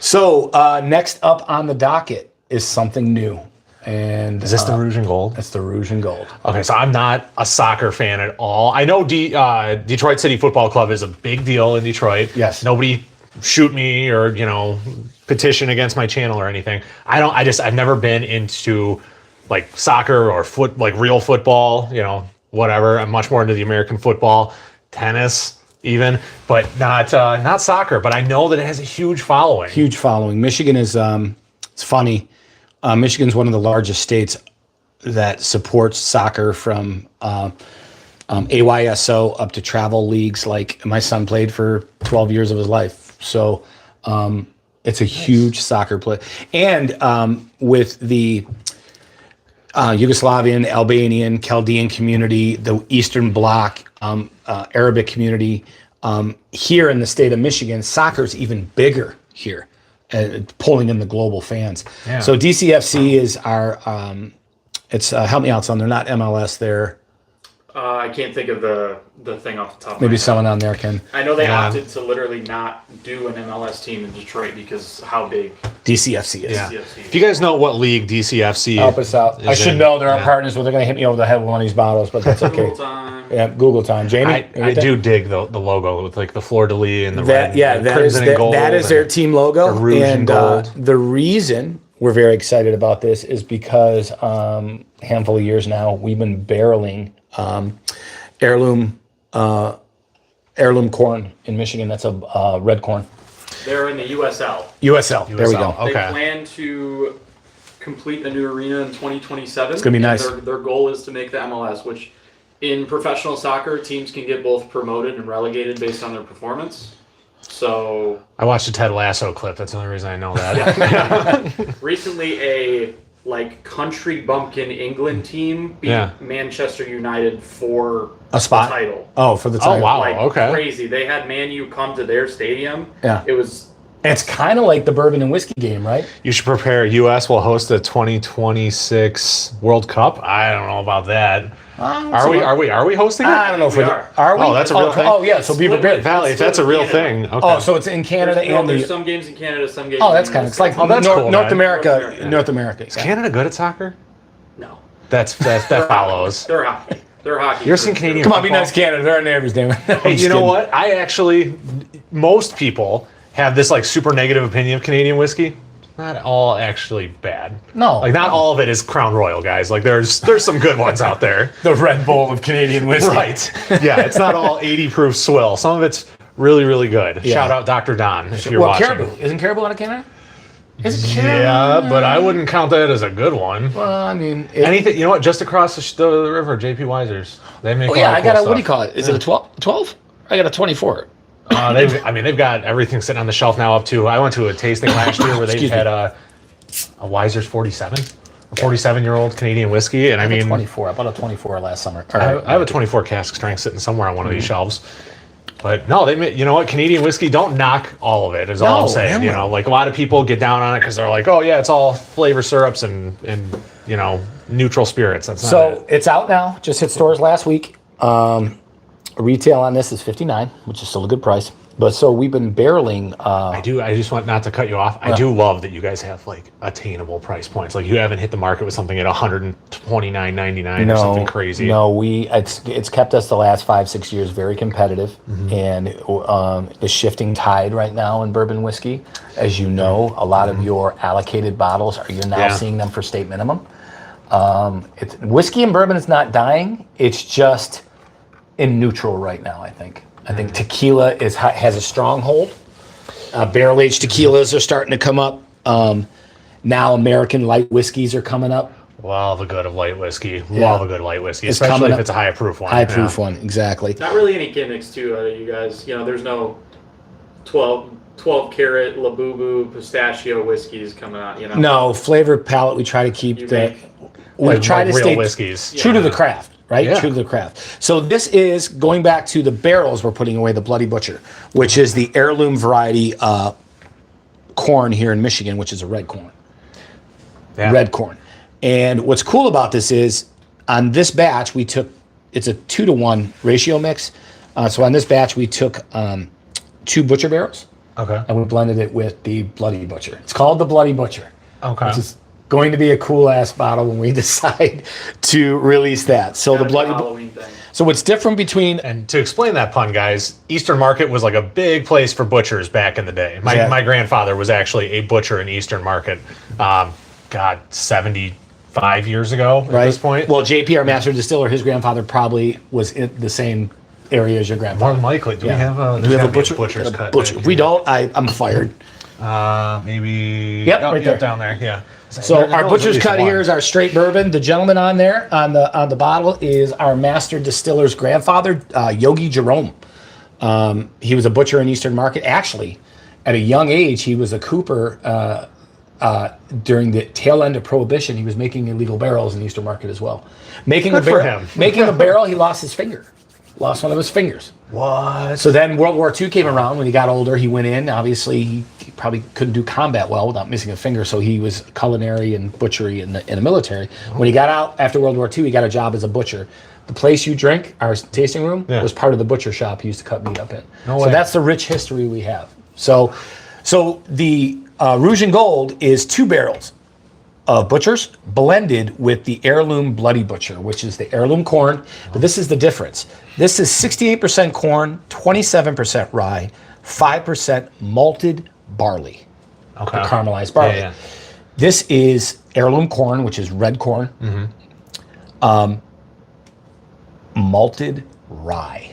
So next up on the docket is something new. And Is this the Rouge and Gold? It's the Rouge and Gold. Okay, so I'm not a soccer fan at all. I know Detroit City Football Club is a big deal in Detroit. Yes. Nobody shoot me or, petition against my channel or anything. I've never been into like soccer or real football, whatever. I'm much more into the American football, tennis even, but not soccer. But I know that it has a huge following. Huge following. Michigan is, it's funny. Michigan's one of the largest states that supports soccer from AYSO up to travel leagues. Like my son played for 12 years of his life. So it's a huge soccer play. And with the Yugoslavian, Albanian, Chaldean community, the Eastern Bloc, Arabic community, here in the state of Michigan, soccer's even bigger here. Pulling in the global fans. Yeah. So DCFC is our, it's, help me out, son, they're not MLS, they're, I can't think of the thing off the top of maybe my head. someone on there can, I know they Yeah. opted to literally not do an MLS team in Detroit because how big DCFC is. Yeah. DCFC If you guys know what league DCFC Help us out. is I should in, know they're our yeah. partners, but they're going to hit me over the head with one of these bottles, but that's okay. Google time. Yeah, Google time. Jamie? I do dig the logo with like the fleur de lis and the That, red, yeah, the that is, crimson and gold. that is their and- team logo. the Rouge and Gold. The reason we're very excited about this is because a handful of years now, we've been barreling heirloom corn in Michigan. That's a red corn. They're in the USL. USL. There we USL. go. They Okay. plan to complete a new arena in 2027. It's gonna be nice. Their goal is to make the MLS, which in professional soccer, teams can get both promoted and relegated based on their performance. So I watched a Ted Lasso clip. That's the only reason I know that. recently, a country bumpkin England team beat Yeah. Manchester United for A spot? the title. Oh, for the Oh, title. wow. okay. Crazy. They had Man U come to their stadium. Yeah. It was It's kind of like the bourbon and whiskey game, right? You should prepare. U.S. will host the 2026 World Cup. I don't know about that. Are we hosting it? I don't know if We we are. are. We? Oh, that's a real thing? Oh, yeah. So be prepared. Valley, if that's a real thing. Okay. Oh, so it's in Canada and there's the. some games in Canada, some games. Oh, that's in kind of. It's like Oh, that's North, cool, North man. America. North America. Is Canada good at soccer? No. That follows. They're hockey. They're hockey. You're seeing Canadian. Come on, be football? nice, Canada. They're our neighbors, damn it. Hey, you know what? Most people have this like super negative opinion of Canadian whiskey. Not all actually bad. No. Like not all of it is Crown Royal, guys. Like there's some good ones out there. The Red Bull of Canadian whiskey. Right. Yeah, it's not all 80 proof swill. Some of it's really, really good. Yeah. Shout out Dr. Don if you're Well, watching. Caribou. Isn't Caribou out of Canada? Is it Caribou? Yeah, but I wouldn't count that as a good one. Well, I mean. Anything, you know what? Just across the river, JP Weiser's. They make. Oh, a yeah. lot I of got cool a. What do you stuff. call it? Is it a 12? 12? I got a 24. They've got everything sitting on the shelf now up to. I went to a tasting last year where they've Excuse had a Weiser's 47, a 47-year-old Canadian whiskey, and I mean, 24. I bought a 24 last summer. I have a 24 cask strength sitting somewhere on one of these shelves. But no, you know what? Canadian whiskey, don't knock all of it. Is all I'm No, saying. hell You no. know, like a lot of people get down on it because they're like, oh yeah, it's all flavor syrups and neutral spirits. That's not So it. it's out now. Just hit stores last week. Retail on this is $59, which is still a good price. But so we've been barreling. I just want not to cut you off. I do love that you guys have like attainable price points. Like you haven't hit the market with something at $129.99 or something crazy. No, it's kept us the last 5-6 years very competitive, and the shifting tide right now in bourbon whiskey, as you know, a lot of your allocated bottles you're now seeing them for state minimum. Whiskey and bourbon is not dying; it's just in neutral right now. I think tequila has a stronghold. Barrel aged tequilas are starting to come up. Now American light whiskeys are coming up. Love a good light whiskey. Yeah. Love a good light whiskey, It's especially coming if up. it's a high proof one. High proof one, exactly. Not really any gimmicks too, you guys. You know, there's no 12 karat Labubu pistachio whiskeys coming out. You know. No flavor palette. We try to keep You the. make- We Like, try like to real stay whiskeys. true to the craft, right? Yeah. True to the craft. So this is going back to the barrels we're putting away, the Bloody Butcher, which is the heirloom variety corn here in Michigan, which is a red corn. Yeah. Red corn. And what's cool about this is on this batch, it's a 2-to-1 ratio mix. So on this batch, we took 2 butcher barrels Okay. and we blended it with the Bloody Butcher. It's called the Bloody Butcher. Okay. Which is going to be a cool ass bottle when we decide to release that. So the Gotta be a Bloody. Halloween thing. So what's different between And to explain that pun, guys, Eastern Market was like a big place for butchers back in the day. My Yeah. my grandfather was actually a butcher in Eastern Market. God, 75 years ago at this point. Well, JP, our master distiller, his grandfather probably was in the same area as your More grandfather. than likely. Do we have a, Do we have a there's butcher? gotta be butcher's cut? Butcher. back If we here. don't, I'm fired. Maybe. Yep, oh, right there. down there. Yeah. So There- our there was at butcher's least cut one. here is our straight bourbon. The gentleman on there on the bottle is our master distiller's grandfather, Yogi Jerome. He was a butcher in Eastern Market. Actually, at a young age, he was a cooper. During the tail end of Prohibition, he was making illegal barrels in Eastern Market as well. Making Good a for barrel, him. making a barrel, he lost his finger, lost one of his fingers. What? So then World War II came around. When he got older, he went in. Obviously, he probably couldn't do combat well without missing a finger, so he was culinary and butchery in the military. When he got out after World War II, he got a job as a butcher. The place you drink, our tasting room, Yeah. was part of the butcher shop he used to cut meat up in. No So way. that's the rich history we have. So the Rouge and Gold is 2 barrels of butchers blended with the heirloom Bloody Butcher, which is the heirloom corn. But this is the difference. This is 68% corn, 27% rye, 5% malted barley, Okay. caramelized barley. Yeah, yeah. This is heirloom corn, which is red corn, malted rye.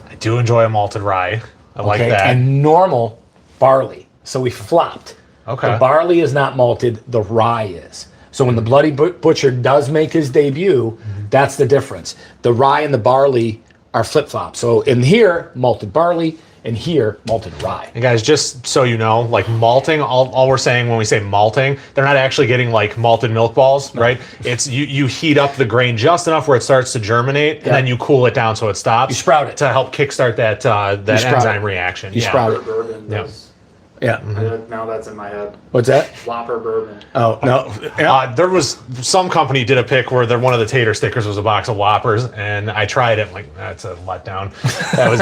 I do enjoy a malted rye. I like Okay, that. and normal barley. So we flopped. Okay. The barley is not malted, the rye is. So when the Bloody Butcher does make his debut, that's the difference. The rye and the barley are flip-flop. So in here, malted barley, and here, malted rye. And guys, just so you know, like malting, all we're saying when we say malting, they're not actually getting like malted milk balls, right? It's you heat up the grain just enough where it starts to germinate, and then you cool it down so it stops. You sprout it. to help kickstart that sprout enzyme it. reaction. You sprout it. Bourbon. Yeah. Yeah. Now that's in my head. What's that? Whopper bourbon. Oh, no. There was some company did a pick where one of the tater stickers was a box of Whoppers, and I tried it. I'm like, that's a letdown.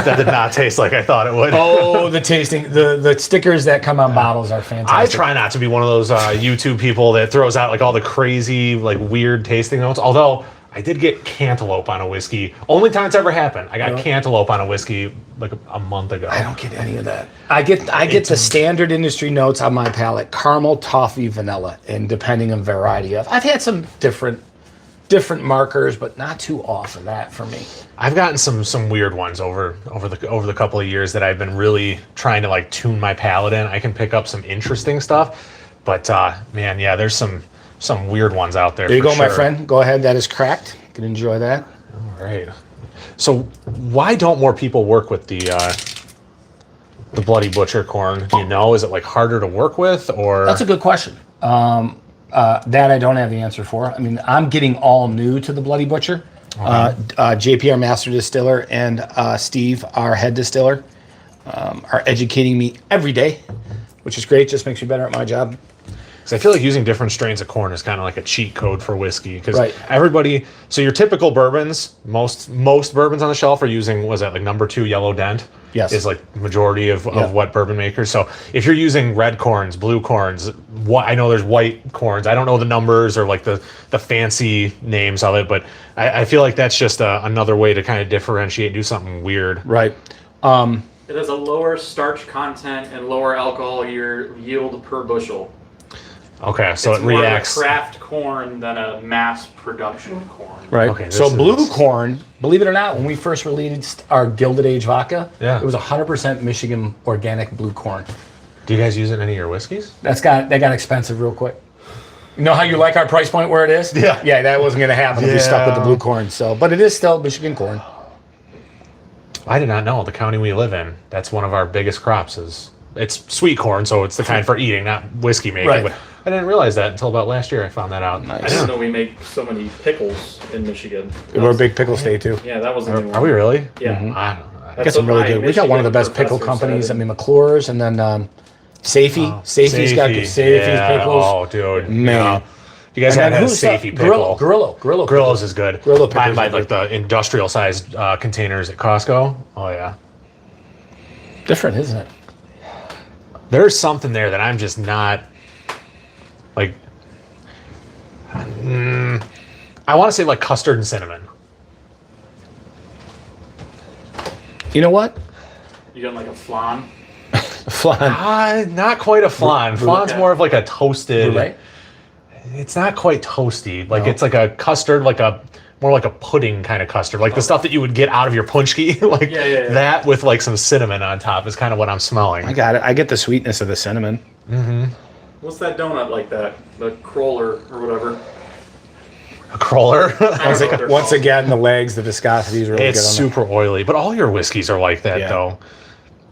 That did not taste like I thought it would. Oh, the tasting, the stickers that come on bottles are fantastic. I try not to be one of those YouTube people that throws out like all the crazy, like weird tasting notes. Although I did get cantaloupe on a whiskey. Only time it's ever happened. I got cantaloupe on a whiskey like a month ago. I don't get any of that. I get the standard industry notes on my palate: caramel, toffee, vanilla, and depending on variety of. I've had some different markers, but not too off of that for me. I've gotten some weird ones over the couple of years that I've been really trying to like tune my palate in. I can pick up some interesting stuff, but man, yeah, there's some weird ones out there. There you for go, my sure. friend. Go ahead. That is cracked. You can enjoy that. All right. So why don't more people work with the Bloody Butcher corn? Do you know? Is it like harder to work with, or That's a good question. That I don't have the answer for. I mean, I'm getting all new to the Bloody Butcher. JP, our master distiller, and Steve, our head distiller, are educating me every day, which is great. Just makes me better at my job. 'Cause I feel like using different strains of corn is kind of like a cheat code for whiskey. Because Right. everybody, so your typical bourbons, most bourbons on the shelf are using, was that like number 2 yellow dent? Yes. Is like majority of Yeah. what bourbon makers. So if you're using red corns, blue corns, I know there's white corns. I don't know the numbers or like the fancy names of it, but I feel like that's just another way to kind of differentiate, do something weird. Right. It has a lower starch content and lower alcohol yield per bushel. Okay, so It's it more reacts. of a craft corn than a mass production corn. Right. Okay, So this blue is- corn, believe it or not, when we first released our Gilded Age vodka, Yeah. it was 100% Michigan organic blue corn. Do you guys use it in any of your whiskeys? That got expensive real quick. You know how you like our price point where it is? Yeah. Yeah, that wasn't going to happen if we stuck with the Yeah. blue corn. So, but it is still Michigan corn. I did not know the county we live in. That's one of our biggest crops. It's sweet corn, so it's the kind for eating, not whiskey making. Right. But I didn't realize that until about last year. I found that out. I didn't know we make so many pickles in Michigan. We're a big pickle state too. Yeah, that wasn't even Are we really? Yeah. I don't know. Got That's some what really my good. We got one of the Michigan best pickle professor companies. said. I mean, McClure's, and then Safey. Safey's got good Safey's yeah. pickles. Oh, dude. Man. Yeah. You guys And had then that who's Safety that? pickle. Grillo. Grillo's is good. Grillo Buy pickles by are like the industrial sized containers at Costco. Oh yeah. Different, isn't it? There's something there that I'm just not like. I want to say like custard and cinnamon. You know what? You got like a flan. Flan. Not quite a flan. Flan's more of like a toasted. Right? It's not quite toasty. Like No. it's like a custard, more like a pudding kind of custard, like the stuff that you would get out of your punchki. Like Yeah. that with like some cinnamon on top is kind of what I'm smelling. I got it. I get the sweetness of the cinnamon. What's that donut like that? The crawler or whatever. A crawler. Once again, Once again, the legs, the viscosity is really It's good on super oily, but all your whiskeys are like that Yeah. though.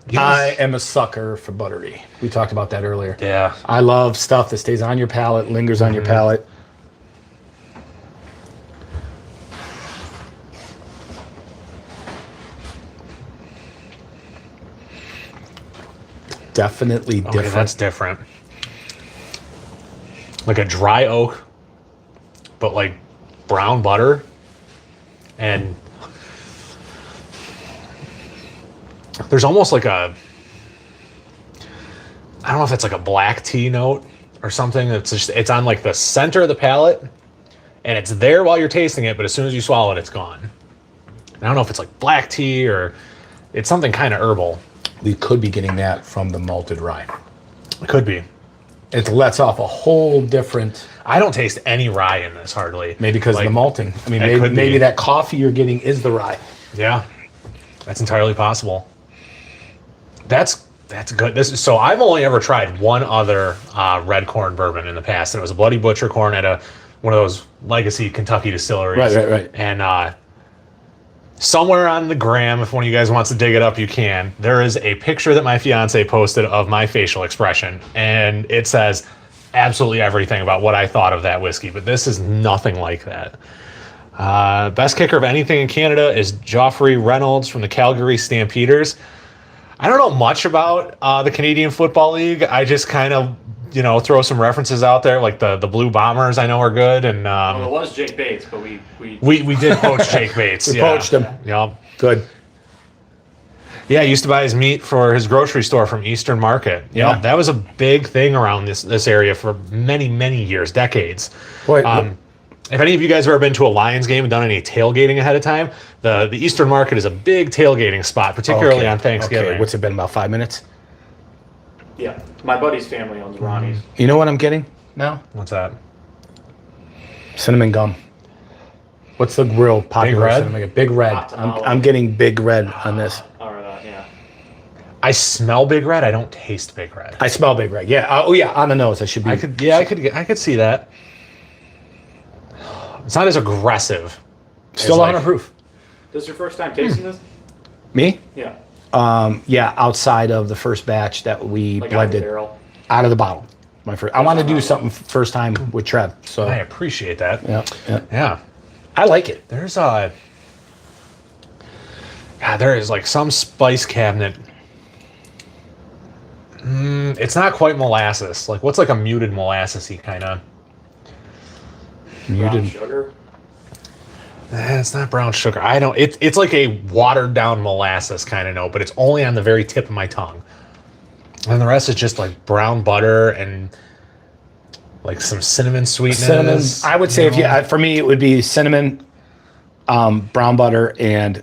that. I am a sucker for buttery. We talked about that earlier. Yeah. I love stuff that stays on your palate, lingers on your palate. Definitely Okay, different. that's different. Like a dry oak, but like brown butter, and there's almost like I don't know if it's like a black tea note or something. It's on like the center of the palate, and it's there while you're tasting it, but as soon as you swallow it, it's gone. And I don't know if it's like black tea or it's something kind of herbal. We could be getting that from the malted rye. It could be. It lets off a whole different, I don't taste any rye in this hardly. maybe because Like, of the malting. I mean, it maybe, could be. maybe that coffee you're getting is the rye. Yeah, that's entirely possible. That's good. So I've only ever tried one other red corn bourbon in the past, and it was a Bloody Butcher corn at one of those legacy Kentucky distilleries. Right. And somewhere on the gram, if one of you guys wants to dig it up, you can. There is a picture that my fiance posted of my facial expression, and it says absolutely everything about what I thought of that whiskey. But this is nothing like that. Best kicker of anything in Canada is Joffrey Reynolds from the Calgary Stampeders. I don't know much about the Canadian Football League. I just kind of, throw some references out there, like the Blue Bombers I know are good. And Well, it was Jake Bates, but we we did poach Jake Bates. We poached him. Yep. Good. Yeah, he used to buy his meat for his grocery store from Eastern Market. Yeah. Yep, that was a big thing around this area for many, many years, decades. Boy, If any of you guys have ever been to a Lions game and done any tailgating ahead of time, the Eastern Market is a big tailgating spot, particularly on Thanksgiving. Okay. What's it been, about 5 minutes? yeah. My buddy's family owns Ronnie's. You know what I'm getting now? What's that? Cinnamon gum. What's the real popular Red? cinnamon gum? Big Red. Hot I'm tamale. getting Big Red on this. Or yeah. I smell Big Red. I don't taste Big Red. I smell Big Red. Yeah. Oh, yeah. On the nose. I should be. I could see that. It's not as aggressive. Still as, 100 proof. This is your first time tasting this? Me? Yeah. Yeah. Outside of the first batch that we Like out of the blended barrel. out of the bottle. My first. I want to do something first time with Trev. So I appreciate that. yeah. Yeah. I like it. There's there is like some spice cabinet. It's not quite molasses. Like what's like a muted molassesy kind of. Brown Muted. sugar. It's not brown sugar. I don't. It's like a watered down molasses kind of note, but it's only on the very tip of my tongue. And the rest is just like brown butter and like some cinnamon sweetness. Cinnamon. I would say for me it would be cinnamon, brown butter, and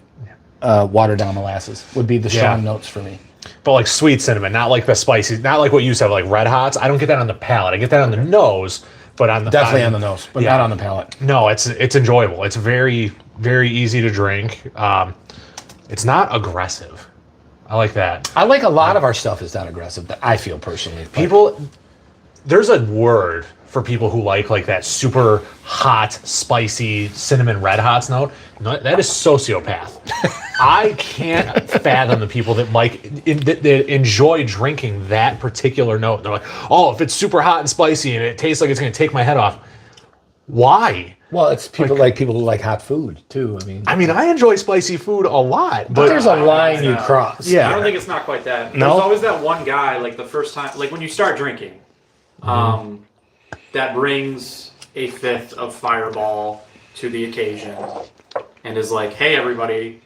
watered down molasses would be the strong notes for me. But like sweet cinnamon, not like the spicy, not like what you said, like Red Hots. I don't get that on the palate. I get that on the nose, but on the Definitely on the nose, but not on the palate. No, it's enjoyable. It's very, very easy to drink. It's not aggressive. I like that. I like a lot of our stuff is not aggressive. That I feel personally. People, there's a word for people who like that super hot, spicy cinnamon red hots note. No, that is sociopath. I can't fathom the people that that enjoy drinking that particular note. They're like, oh, if it's super hot and spicy and it tastes like it's going to take my head off. Why? Well, it's people like people who like hot food too. I mean, I enjoy spicy food a lot, but but there's a line you cross. I don't think it's not quite that. No? There's always that one guy, like the first time, like when you start drinking, that brings a fifth of Fireball to the occasion and is like, hey, everybody,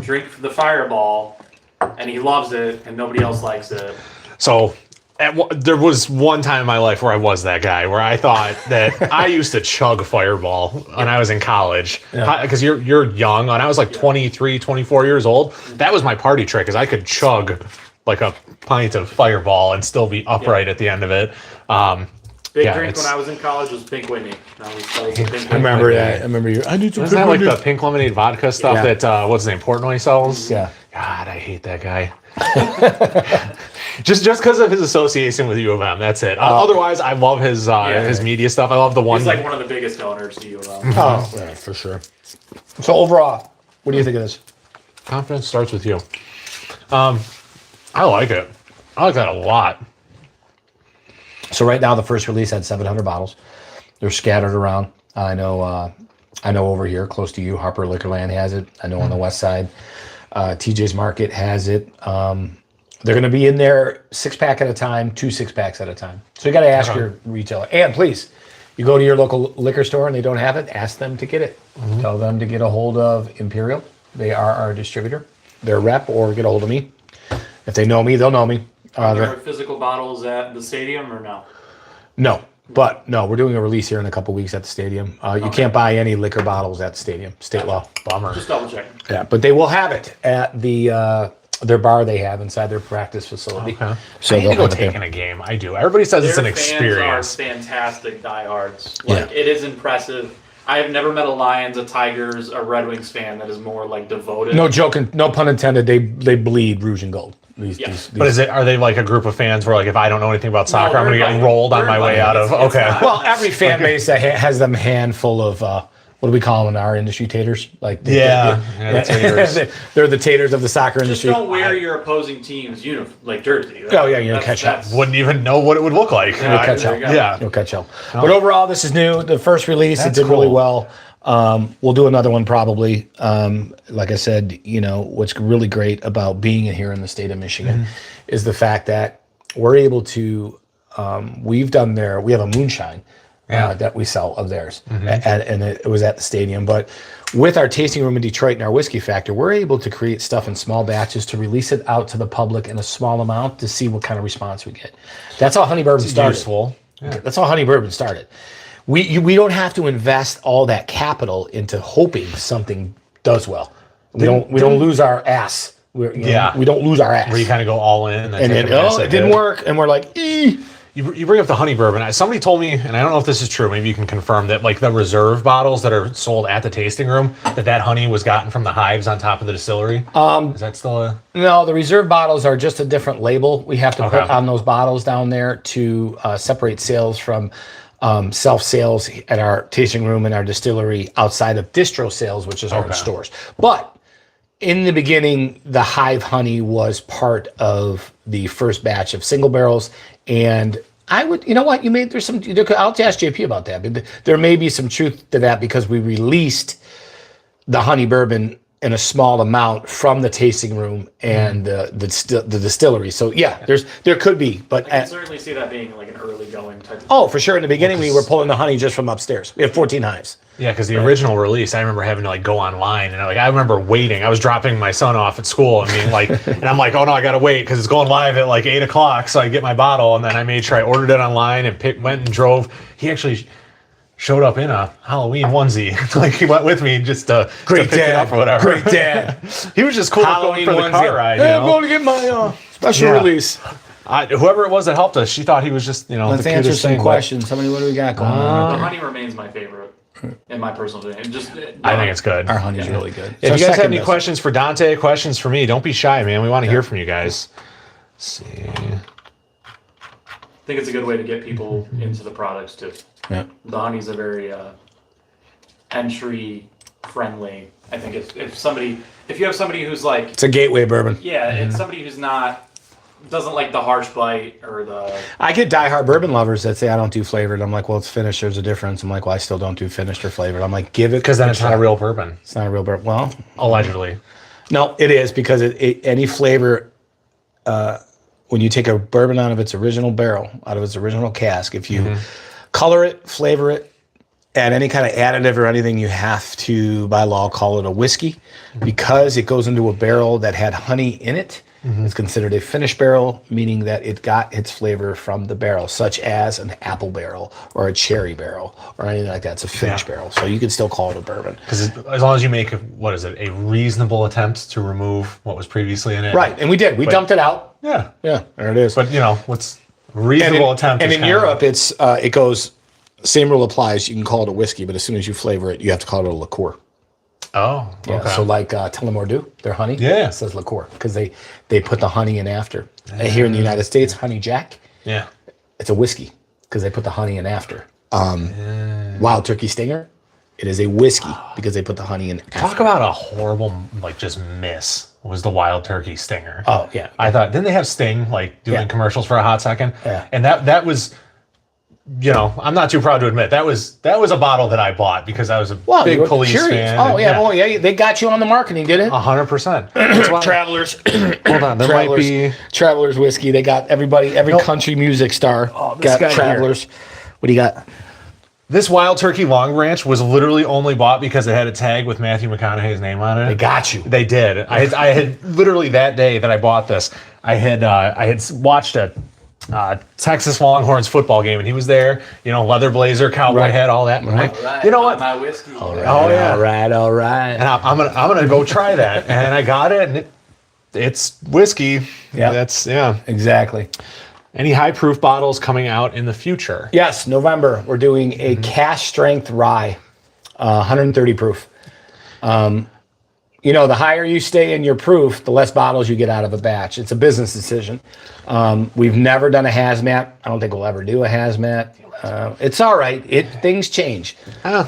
drink the Fireball. And he loves it, and nobody else likes it. So there was one time in my life where I was that guy, where I thought that I used to chug Fireball when I was in college. Because you're young, and I was like 23, 24 years old. That was my party trick, is I could chug like a pint of Fireball and still be upright at the end of it. Big drink when I was in college was Pink Whitney. That was Pink Whitney. I remember that. I remember you. I need some. Isn't that like the pink lemonade vodka stuff that what's his name, Portnoy sells? Yeah. God, I hate that guy. just because of his association with U of M. That's it. Otherwise, I love his media stuff. I love the one. He's like one of the biggest owners to U of M. Oh, yeah, for sure. So overall, what do you think of this? Confidence starts with you. I like it. I like that a lot. So right now, the first release had 700 bottles. They're scattered around. I know over here, close to you, Harper Liquorland has it. I know on the west side, TJ's Market has it. They're going to be in there 6-pack at a time, 2 6-packs at a time. So you got to ask your retailer. And please, you go to your local liquor store and they don't have it, ask them to get it. Tell them to get a hold of Imperial. They are our distributor, their rep, or get a hold of me. If they know me, they'll know me. Are there physical bottles at the stadium or no? No, we're doing a release here in a couple weeks at the stadium. You can't buy any liquor bottles at the stadium. State law. Bummer. Just double checking. Yeah, but they will have it at their bar they have inside their practice facility. Okay. So I need to they'll go have it take in a game. I do. Everybody says it's an experience. Their fans are fantastic diehards. Like, it is impressive. I have never met a Lions, a Tigers, a Red Wings fan that is more like devoted. No joking, no pun intended. They bleed rouge and gold. These But are they like a group of fans where like if I don't know anything about soccer, I'm going to get rolled on my way out of? Okay. Well, every fan base that has them handful of what do we call them in our industry? Taters. Like the taters. They're the taters of the soccer industry. Just don't wear your opposing team's uniform, jersey. Oh yeah, you'll catch up. Wouldn't even know what it would look like. You'll catch up. Yeah, you'll catch up. But overall, this is new. The first release, it did really well. We'll do another one probably. Like I said, what's really great about being here in the state of Michigan is the fact that we're able to. We have a moonshine that we sell of theirs, and it was at the stadium. But with our tasting room in Detroit and our whiskey factor, we're able to create stuff in small batches to release it out to the public in a small amount to see what kind of response we get. That's how Honey Bourbon started. Useful. Yeah. That's how Honey Bourbon started. We don't have to invest all that capital into hoping something does well. We don't lose our ass. We don't lose our ass. Where you kind of go all in, and then it didn't work, and we're like, You bring up the honey bourbon. Somebody told me, and I don't know if this is true. Maybe you can confirm that, like the reserve bottles that are sold at the tasting room, that honey was gotten from the hives on top of the distillery. Is that still a? No, the reserve bottles are just a different label. We have to put on those bottles down there to separate sales from self sales at our tasting room and our distillery outside of distro sales, which is our stores. But in the beginning, the hive honey was part of the first batch of single barrels. And I would, I'll ask JP about that. But there may be some truth to that because we released the honey bourbon in a small amount from the tasting room and the distillery. So yeah, there could be, but I can certainly see that being like an early going type of Oh, for sure. In the beginning, we were pulling the honey just from upstairs. We had 14 hives. Yeah, because the original release, I remember having to like go online, and I remember waiting. I was dropping my son off at school, and I'm like, oh no, I gotta wait because it's going live at like 8:00. So I get my bottle, and then I made sure I ordered it online and went and drove. He actually showed up in a Halloween onesie. Like he went with me just to pick it up or whatever. Great dad. He was just cool going for the car ride. Hey, I'm going to get my special release. Whoever it was that helped us, she thought he was just Let's answer some questions. Somebody, what do we got going on? The honey remains my favorite. in my personal opinion. I think it's good. Our honey's really good. If So you guys have second any best. questions for Dante, questions for me, don't be shy, man. We want to hear from you guys. Let's see. I think it's a good way to get people into the products too. Yeah. The honey's a very entry friendly. I think if you have somebody who's like, It's a gateway bourbon. yeah, it's somebody who's doesn't like the harsh bite or the I get diehard bourbon lovers that say I don't do flavored. I'm like, well, it's finished. There's a difference. I'm like, well, I still don't do finished or flavored. I'm like, give it Because then it's not a real bourbon, It's not a real bourbon. Well, allegedly. no, it is because any flavor. When you take a bourbon out of its original barrel, out of its original cask, if you color it, flavor it, add any kind of additive or anything, you have to, by law, call it a whiskey because it goes into a barrel that had honey in it. It's considered a finished barrel, meaning that it got its flavor from the barrel, such as an apple barrel or a cherry barrel or anything like that. It's a finished barrel, so you can still call it a bourbon. Because as long as you make, a reasonable attempt to remove what was previously in it. Right, and we did. We dumped it out. Yeah. Yeah, there it is. But, what's reasonable attempt And is in kind of- Europe, it goes, same rule applies. You can call it a whiskey, but as soon as you flavor it, you have to call it a liqueur. Oh, Yeah, okay. so like Tullamore Dew, their honey, Yeah. it says liqueur because they put the honey in after. And here in the United States, Honey Jack, Yeah. it's a whiskey because they put the honey in after. Wild Turkey Stinger, it is a whiskey because they put the honey in after. Talk about a horrible, just miss was the Wild Turkey Stinger. Oh, yeah. I thought, didn't they have Sting, doing Yeah. commercials for a hot second? Yeah. And that was, I'm not too proud to admit, that was a bottle that I bought because I was a Well, you big were Police curious. fan. Oh, and yeah. Well, yeah, they got you on the marketing, did it? 100%. That's why- Travelers. Hold on, there might be... Travelers whiskey. They got every country music star this got guy here. Travelers. What do you got? This Wild Turkey Long Branch was literally only bought because it had a tag with Matthew McConaughey's name on it. They got you. They did. I had literally that day that I bought this, I had watched a Texas Longhorns football game, and he was there. Leather blazer, cowboy Right. hat, all that. And I'm like, right, you know what? my whiskey. All right, Oh, yeah. all right. And I'm gonna go try that. And I got it, and it's whiskey. Yeah. That's Exactly. Any high proof bottles coming out in the future? Yes, November, we're doing a cask strength rye, 130 proof. The higher you stay in your proof, the less bottles you get out of a batch. It's a business decision. We've never done a hazmat. I don't think we'll ever do a hazmat. It's all right. Things change.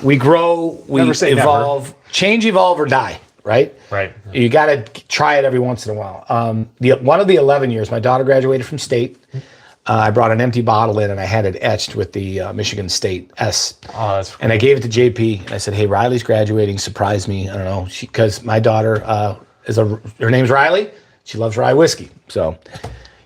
We grow, we Never say never. evolve, change, evolve, or die. Right? Right. You got to try it every once in a while. One of the 11 years, my daughter graduated from state. I brought an empty bottle in and I had it etched with the Michigan State S. Oh, that's And I gave it to JP and I said, hey, Riley's graduating. Surprise me. I don't know. Because my daughter her name's Riley. She loves rye whiskey. So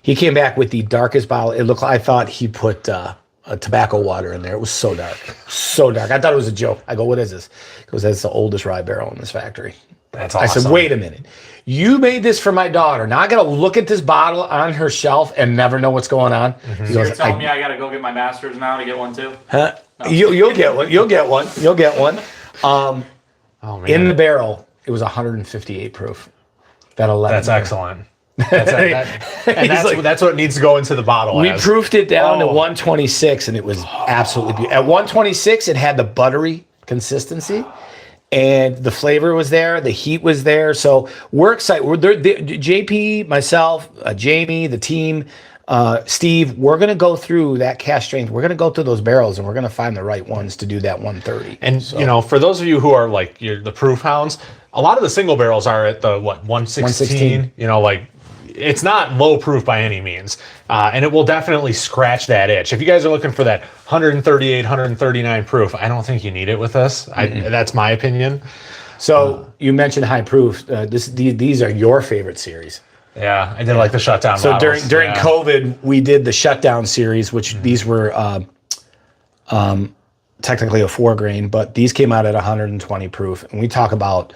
he came back with the darkest bottle. I thought he put a tobacco water in there. It was so dark. So dark. I thought it was a joke. I go, what is this? He goes, that's the oldest rye barrel in this factory. That's I awesome. said, wait a minute. You made this for my daughter. Now I got to look at this bottle on her shelf and never know what's going on. He You're goes, telling me I gotta go get my master's now to get one too? huh? You'll get one. You'll get one. You'll get one. Oh man, In the barrel, it was 158 proof. That 11. that's excellent. That's what needs to go into the bottle. We as. proofed it down to Oh. 126, and it was absolutely beautiful. At 126, it had the buttery consistency, and the flavor was there. The heat was there. So we're excited. JP, myself, Jamie, the team, Steve, we're going to go through that cask strength. We're going to go through those barrels, and we're going to find the right ones to do that 130. And for those of you who are the proof hounds, a lot of the single barrels are at the 116. 116. It's not low proof by any means, and it will definitely scratch that itch. If you guys are looking for that 138, 139 proof, I don't think you need it with this. That's my opinion. So you mentioned high proof. These are your favorite series. Yeah, I did like the shutdown. So bottles. during Yeah. COVID, we did the shutdown series, which these were technically a 4-grain, but these came out at 120 proof. And we talk about,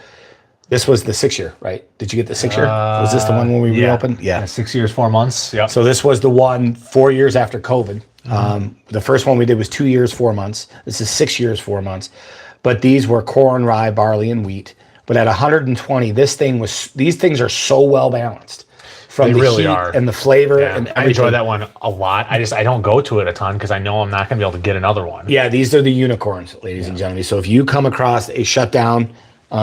this was the 6-year, right? Did you get the 6-year? Was this the one when we reopened? Yeah, 6 years, 4 months. Yep. So this was the one 4 years after COVID. The first one we did was 2 years, 4 months. This is 6 years, 4 months. But these were corn, rye, barley, and wheat. But at 120, these things are so well balanced. from They the really heat are. and the flavor Yeah, and I enjoy everything. that one a lot. I don't go to it a ton because I know I'm not going to be able to get another one. Yeah, these are the unicorns, ladies and gentlemen. So if you come across a shutdown,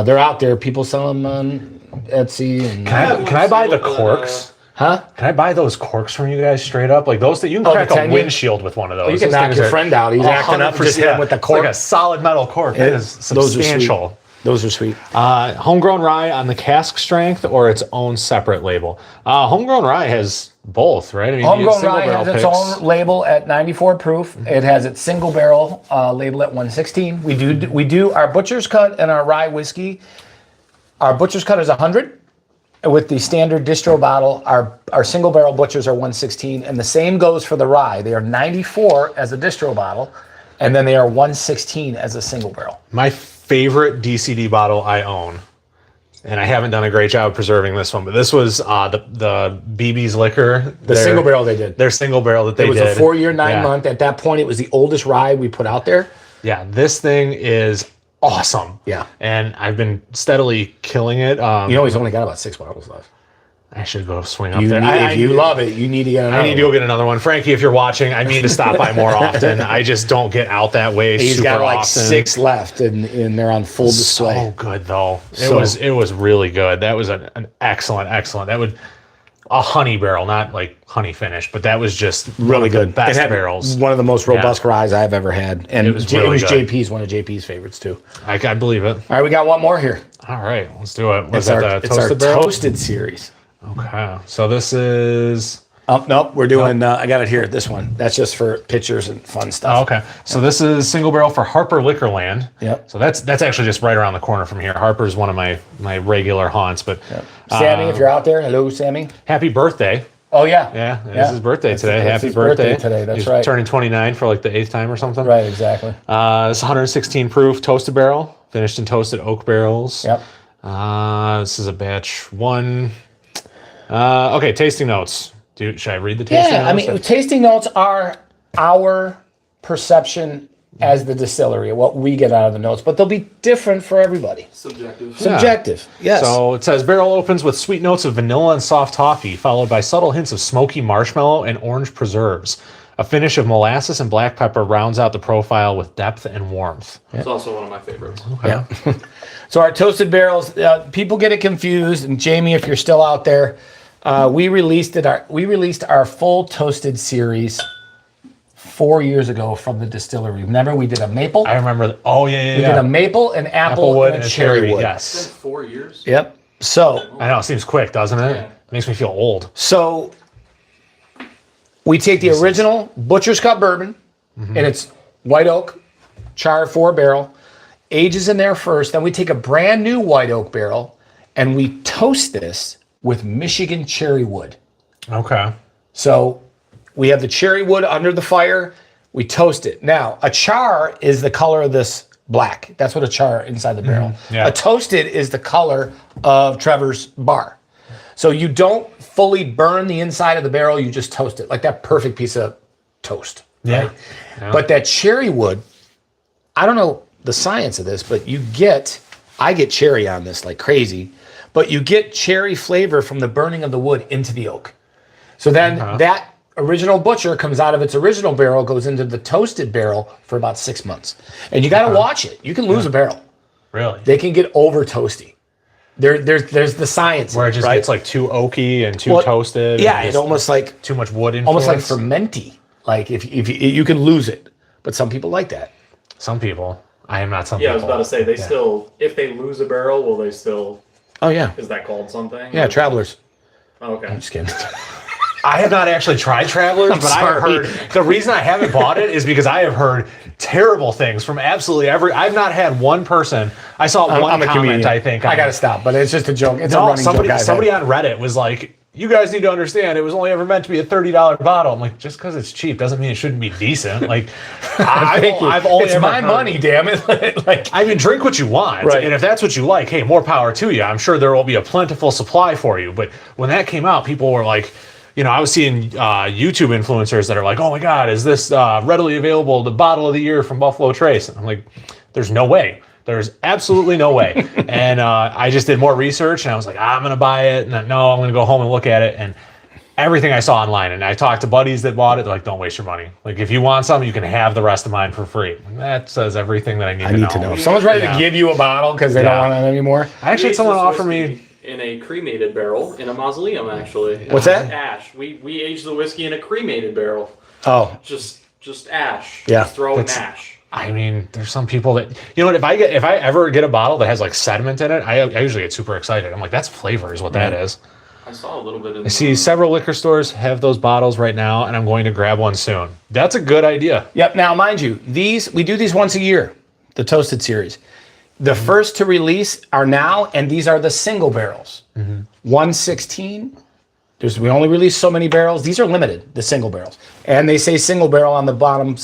they're out there. People sell them on Etsy. And, Can I buy the corks? huh? Can I buy those corks from you guys straight up? Like those that you can Oh, crack the a 10 year? windshield with one of those. You can Those knock things your are friend out. He's acting up. Just hit him with the It's cork. like a solid metal cork. That is Those are sweet. substantial. Those are sweet. Homegrown rye on the cask strength or its own separate label. Homegrown rye has both, right? I mean, Homegrown single rye barrel has its picks. own label at 94 proof. It has its single barrel label at 116. We do our butcher's cut and our rye whiskey. Our butcher's cut is 100. With the standard distro bottle, our single barrel butchers are 116, and the same goes for the rye. They are 94 as a distro bottle, and then they are 116 as a single barrel. My favorite DCD bottle I own, and I haven't done a great job preserving this one, but this was the BB's Liquor. The single barrel they did. Their single barrel that they It was did. a 4-year, 9 Yeah. month. At that point, it was the oldest rye we put out there. Yeah, this thing is awesome. Yeah. And I've been steadily killing it. You know, he's only got about 6 bottles left. I should go swing up You there. need, I- if you love it, you need to get another I need to go get another one. Frankie, if you're watching, I mean to stop by more often. I just don't get out that way He's super got like often. 6 left, and they're on full display. So good though. So- It was really good. That was an excellent. That would a honey barrel, not like honey finish, but that was just one Really of the good. best It had barrels. One of the most robust ryes I've ever had, and It was really good. JP's one of JP's favorites too. I believe it. All right, we got one more here. All right, let's do it. Was It's that our, the it's our toasted barrel? toasted series. Okay, so this is. Nope, we're doing. I got it here. This one. That's just for pictures and fun Oh, stuff. okay, so this is single barrel for Harper Liquorland. Yep. So that's actually just right around the corner from here. Harper's one of my regular haunts, but Sammy, if you're out there, hello, Sammy. happy birthday. Oh yeah, Yeah, it's his birthday That's- today. that's Happy his birthday birthday. today, that's He's right. turning 29 for like the 8th time or something. right, exactly. It's 116 proof toasted barrel, finished in toasted oak barrels. Yep. This is a batch 1. Okay, tasting notes. Should I read the tasting Yeah, notes? I mean, tasting notes are our perception as the distillery, what we get out of the notes, but they'll be different for everybody. Subjective. Subjective. Yes. So it says barrel opens with sweet notes of vanilla and soft toffee, followed by subtle hints of smoky marshmallow and orange preserves. A finish of molasses and black pepper rounds out the profile with depth and warmth. It's also one of my favorites. Yeah. So our toasted barrels, people get it confused. And Jamie, if you're still out there, we released our full toasted series 4 years ago from the distillery. Remember, we did a maple. I remember. Oh yeah. We did a maple, an apple, Applewood and a cherry wood. It's Yes. been 4 years. Yep. So I know. It seems quick, doesn't it? Yeah. Makes me feel old. So we take the original Butcher's Cut bourbon, and it's white oak, char 4 barrel, ages in there first. Then we take a brand new white oak barrel, and we toast this with Michigan cherry wood. Okay. So we have the cherry wood under the fire. We toast it. Now, a char is the color of this black. That's what a char inside the barrel. Yeah. A toasted is the color of Trevor's bar. So you don't fully burn the inside of the barrel. You just toast it like that perfect piece of toast. Yeah. Right? But that cherry wood, I don't know the science of this, but I get cherry on this like crazy, but you get cherry flavor from the burning of the wood into the oak. So then that original butcher comes out of its original barrel, goes into the toasted barrel for about 6 months. And you got to watch it. You can lose a barrel. Really? They can get over toasty. There's the science. Where it just right? gets like too oaky and too Well, toasted. Yeah, and it just almost like too much wood influence. almost like fermenty. Like if you can lose it, but some people like that. Some people. I am not some Yeah, I people. was about to say they still. If they lose a barrel, will they still? Oh yeah, Is that called something? yeah. Travelers. Oh, okay. Just kidding. I have not actually tried Travelers, but I have sorry. heard the reason I haven't bought it is because I have heard terrible things from absolutely every. I've not had one person. I saw one I'm a comment. comedian. I think I gotta stop, but it's just a joke. It's a No, running somebody joke. somebody on Reddit was like, "You guys need to understand, it was only ever meant to be a $30 bottle." I'm like, just because it's cheap doesn't mean it shouldn't be decent. Like, I've only it's ever my heard- money, damn it. Like I mean, drink what you want, Right. and if that's what you like, hey, more power to you. I'm sure there will be a plentiful supply for you. But when that came out, people were like, you know, I was seeing YouTube influencers that are like, "Oh my God, is this readily available? The bottle of the year from Buffalo Trace?" And I'm like, "There's no way. There's absolutely no way." And I just did more research, and I was like, "I'm gonna buy it." And no, I'm gonna go home and look at it. And everything I saw online, and I talked to buddies that bought it. They're like, don't waste your money. Like, if you want some, you can have the rest of mine for free. That says everything that I need to know. If someone's ready to give you a bottle because they don't want it anymore. I actually had someone offer me in a cremated barrel in a mausoleum. Actually, what's that? Ash. We aged the whiskey in a cremated barrel. Oh, Just ash. Yeah. Just throw in ash. I mean, there's some people that, you know what, if I ever get a bottle that has like sediment in it, I usually get super excited. I'm like, that's flavor is what that is. I saw a little bit of I see several liquor stores have those bottles right now, and I'm going to grab one soon. That's a good idea. Yep. Now, mind you, we do these once a year, the Toasted series. The first to release are now, and these are the single barrels. 116. We only release so many barrels. These are limited, the single barrels. And they say single barrel on the bottom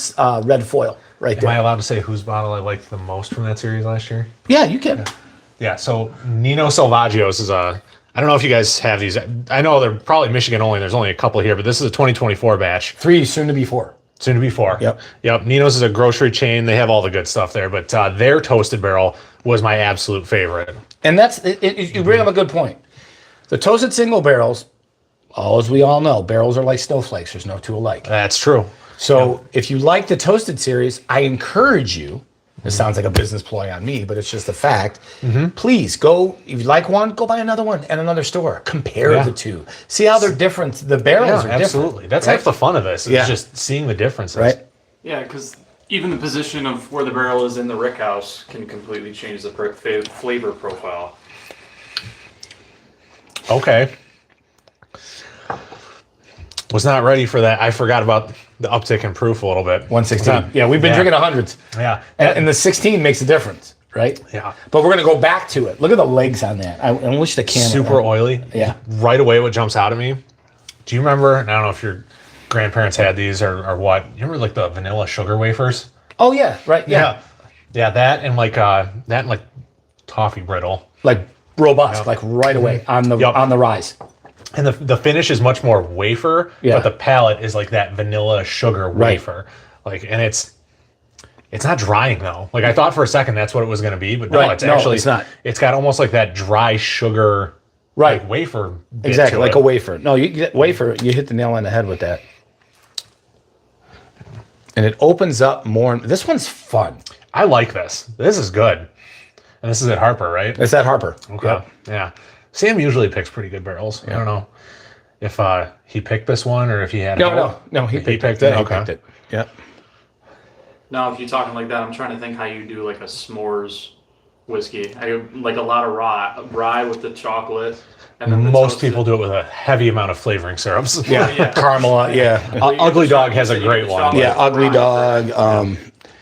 red foil right there. Am I allowed to say whose bottle I liked the most from that series last year? Yeah, you can. Yeah, so Nino Salvaggio's is I don't know if you guys have these. I know they're probably Michigan only. There's only a couple here, but this is a 2024 batch. 3, soon to be 4. Soon to be 4. Yep. Nino's is a grocery chain. They have all the good stuff there, but their toasted barrel was my absolute favorite. And you bring up a good point. The Toasted single barrels, as we all know, barrels are like snowflakes. There's no two alike. That's true. So if you like the Toasted series, I encourage you. This sounds like a business ploy on me, but it's just a fact. Please go, if you like one, go buy another one at another store. Compare the two. See how they're different. The barrels are absolutely. different. That's half the fun of this. Is just seeing the differences. Right. Yeah, because even the position of where the barrel is in the rick house can completely change the flavor profile. Okay. Was not ready for that. I forgot about the uptick in proof a little bit. 116. Yeah, we've been drinking 100s. Yeah. And the 16 makes a difference, right? Yeah. But we're going to go back to it. Look at the legs on that. I wish the camera. Super oily. Yeah. Right away, what jumps out at me. Do you remember, and I don't know if your grandparents had these or what, you remember like the vanilla sugar wafers? Oh, yeah. Right. Yeah. Yeah, that and like toffee brittle. Like robust, like right away on the rise. And the finish is much more wafer, but the palate is like that vanilla sugar wafer. Like, and it's not drying though. Like I thought for a second that's what it was going to be, but no, it's actually it's not. It's got almost like that dry sugar, like wafer. Bit Exactly, to like it. a wafer. No, you get wafer. You hit the nail on the head with that. And it opens up more. This one's fun. I like this. This is good. And this is at Harper, right? It's at Harper. Okay. Yep. Yeah. Sam usually picks pretty good barrels. I don't know if he picked this one or if he had. No. He picked it. Okay. He picked it. Yep. Now, if you're talking like that, I'm trying to think how you do like a s'mores whiskey. I like a lot of rye with the chocolate. And then most people do it with a heavy amount of flavoring syrups. Yeah. Caramel. Yeah. Ugly Dog has a great one. Yeah. Ugly Dog.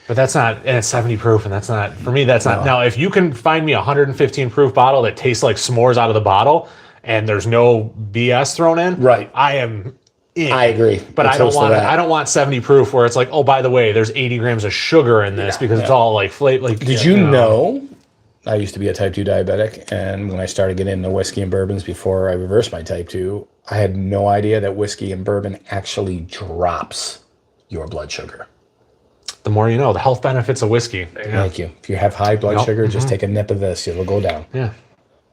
But that's not, and it's 70 proof, and that's not, for me, that's not. Now, if you can find me a 115 proof bottle that tastes like s'mores out of the bottle, and there's no BS thrown in, right? I am in. I agree. But I don't want 70 proof where it's like, oh, by the way, there's 80 grams of sugar in this because it's all like flavor. Like, did you know? I used to be a type 2 diabetic, and when I started getting into whiskey and bourbons before I reversed my type 2, I had no idea that whiskey and bourbon actually drops your blood sugar. The more you know, the health benefits of whiskey. Thank you. If you have high blood sugar, just take a nip of this. It'll go down. Yeah.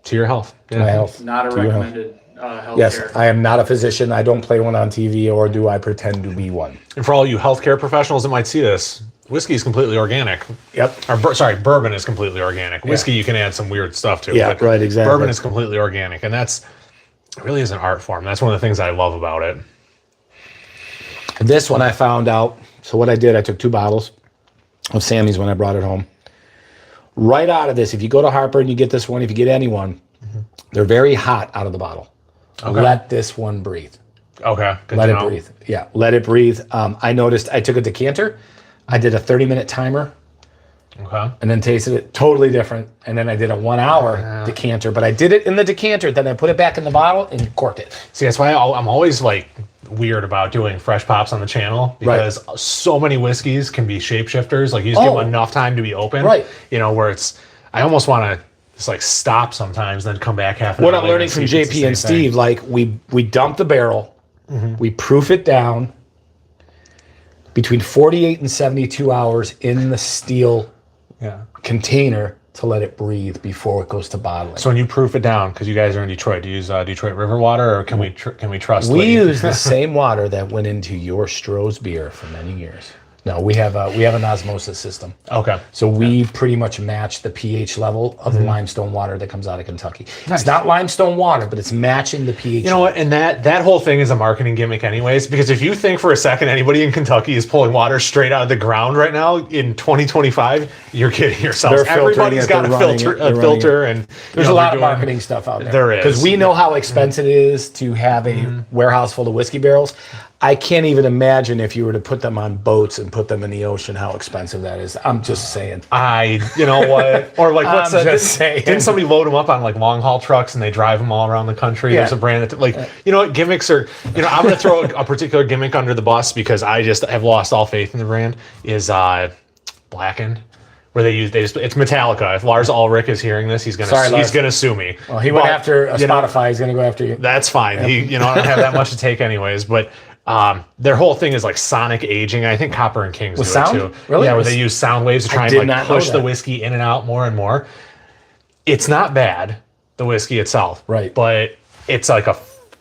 To your health. To my health. Not a recommended healthcare. Yes, I am not a physician. I don't play one on TV, or do I pretend to be one. And for all you healthcare professionals that might see this, whiskey is completely organic. Yep. Or bourbon is completely organic. Whiskey, you can add some weird stuff to. Yeah, right, exactly. Bourbon is completely organic, and it really is an art form. That's one of the things I love about it. This one I found out. So what I did, I took 2 bottles of Sammy's when I brought it home. Right out of this, if you go to Harper and you get this one, if you get any one, they're very hot out of the bottle. Okay. Let this one breathe. Okay. Let it breathe. Yeah, let it breathe. I noticed I took a decanter. I did a 30-minute timer. Okay. And then tasted it totally different. And then I did a 1-hour decanter, but I did it in the decanter. Then I put it back in the bottle and corked it. See, that's why I'm always like weird about doing fresh pops on the channel because so many whiskeys can be shapeshifters. Like you just give them enough time to be open. Right. You know, where I almost want to just like stop sometimes, then come back half an hour. What I'm learning from JP and Steve, like we dump the barrel, we proof it down between 48 and 72 hours in the steel container to let it breathe before it goes to bottling. So when you proof it down, because you guys are in Detroit, do you use Detroit River water, or can we trust? We use the same water that went into your Stroh's beer for many years. No, we have an osmosis system. Okay. So we pretty much match the pH level of the limestone water that comes out of Kentucky. It's not limestone water, but it's matching the pH. You know what? And that whole thing is a marketing gimmick anyways, because if you think for a second anybody in Kentucky is pulling water straight out of the ground right now in 202025, you're kidding yourselves. Everybody's got a filter, and there's a lot of marketing stuff out there. There is. Because we know how expensive it is to have a warehouse full of whiskey barrels. I can't even imagine if you were to put them on boats and put them in the ocean, how expensive that is. I'm just saying. You know what? Or like, what's I'm that? just saying. Didn't somebody load them up on like long haul trucks and they drive them all around the country? Yeah. There's a brand that, like, you know what? Gimmicks are, you know, I'm going to throw a particular gimmick under the bus because I just have lost all faith in the brand, is Blackened. Where it's Metallica. If Lars Ulrich is hearing this, he's gonna sue me. Well, he went after Spotify. He's gonna go after you. That's fine. I don't have that much to take anyways. But their whole thing is like sonic aging. I think Copper and Kings do sound? it too. Really? Yeah, where they use sound waves to try and like push the that. whiskey in and out more and more. It's not bad, the whiskey itself. Right. But it's like a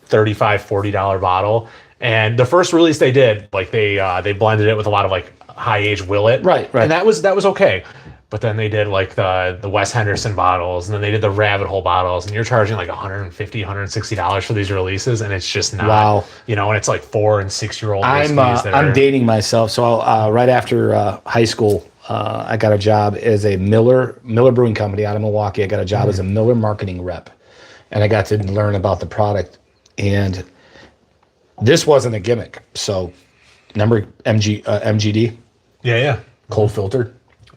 $35-$40 bottle. And the first release they did, like they blended it with a lot of like high age Willet. Right. And that was okay. But then they did like the Wes Henderson bottles, and then they did the Rabbit Hole bottles, and you're charging like $150, $160 for these releases, and it's just not. Wow. You know, and it's like 4 and 6-year-old whiskeys. I'm dating myself. So right after high school, I got a job as a Miller Brewing Company out of Milwaukee. I got a job as a Miller marketing rep, and I got to learn about the product. And this wasn't a gimmick. So, remember MGD? Yeah. Cold filtered.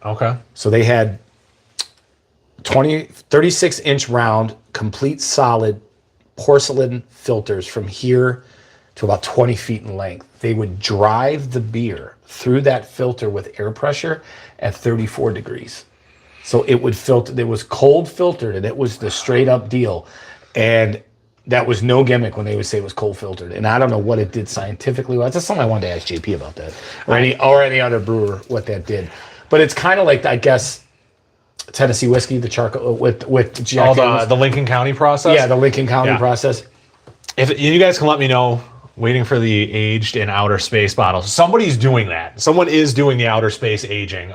Okay. So they had 36-inch round, complete solid porcelain filters from here to about 20 feet in length. They would drive the beer through that filter with air pressure at 34 degrees. So it would filter. It was cold filtered, and it was the straight up deal. And that was no gimmick when they would say it was cold filtered. And I don't know what it did scientifically. Well, that's something I wanted to ask JP about that, or any other brewer what that did. But it's kind of like, I guess, Tennessee whiskey, the charcoal with Jack Daniels. The Lincoln County process. Yeah, the Lincoln County process. If you guys can let me know, waiting for the aged in outer space bottles. Somebody's doing that. Someone is doing the outer space aging.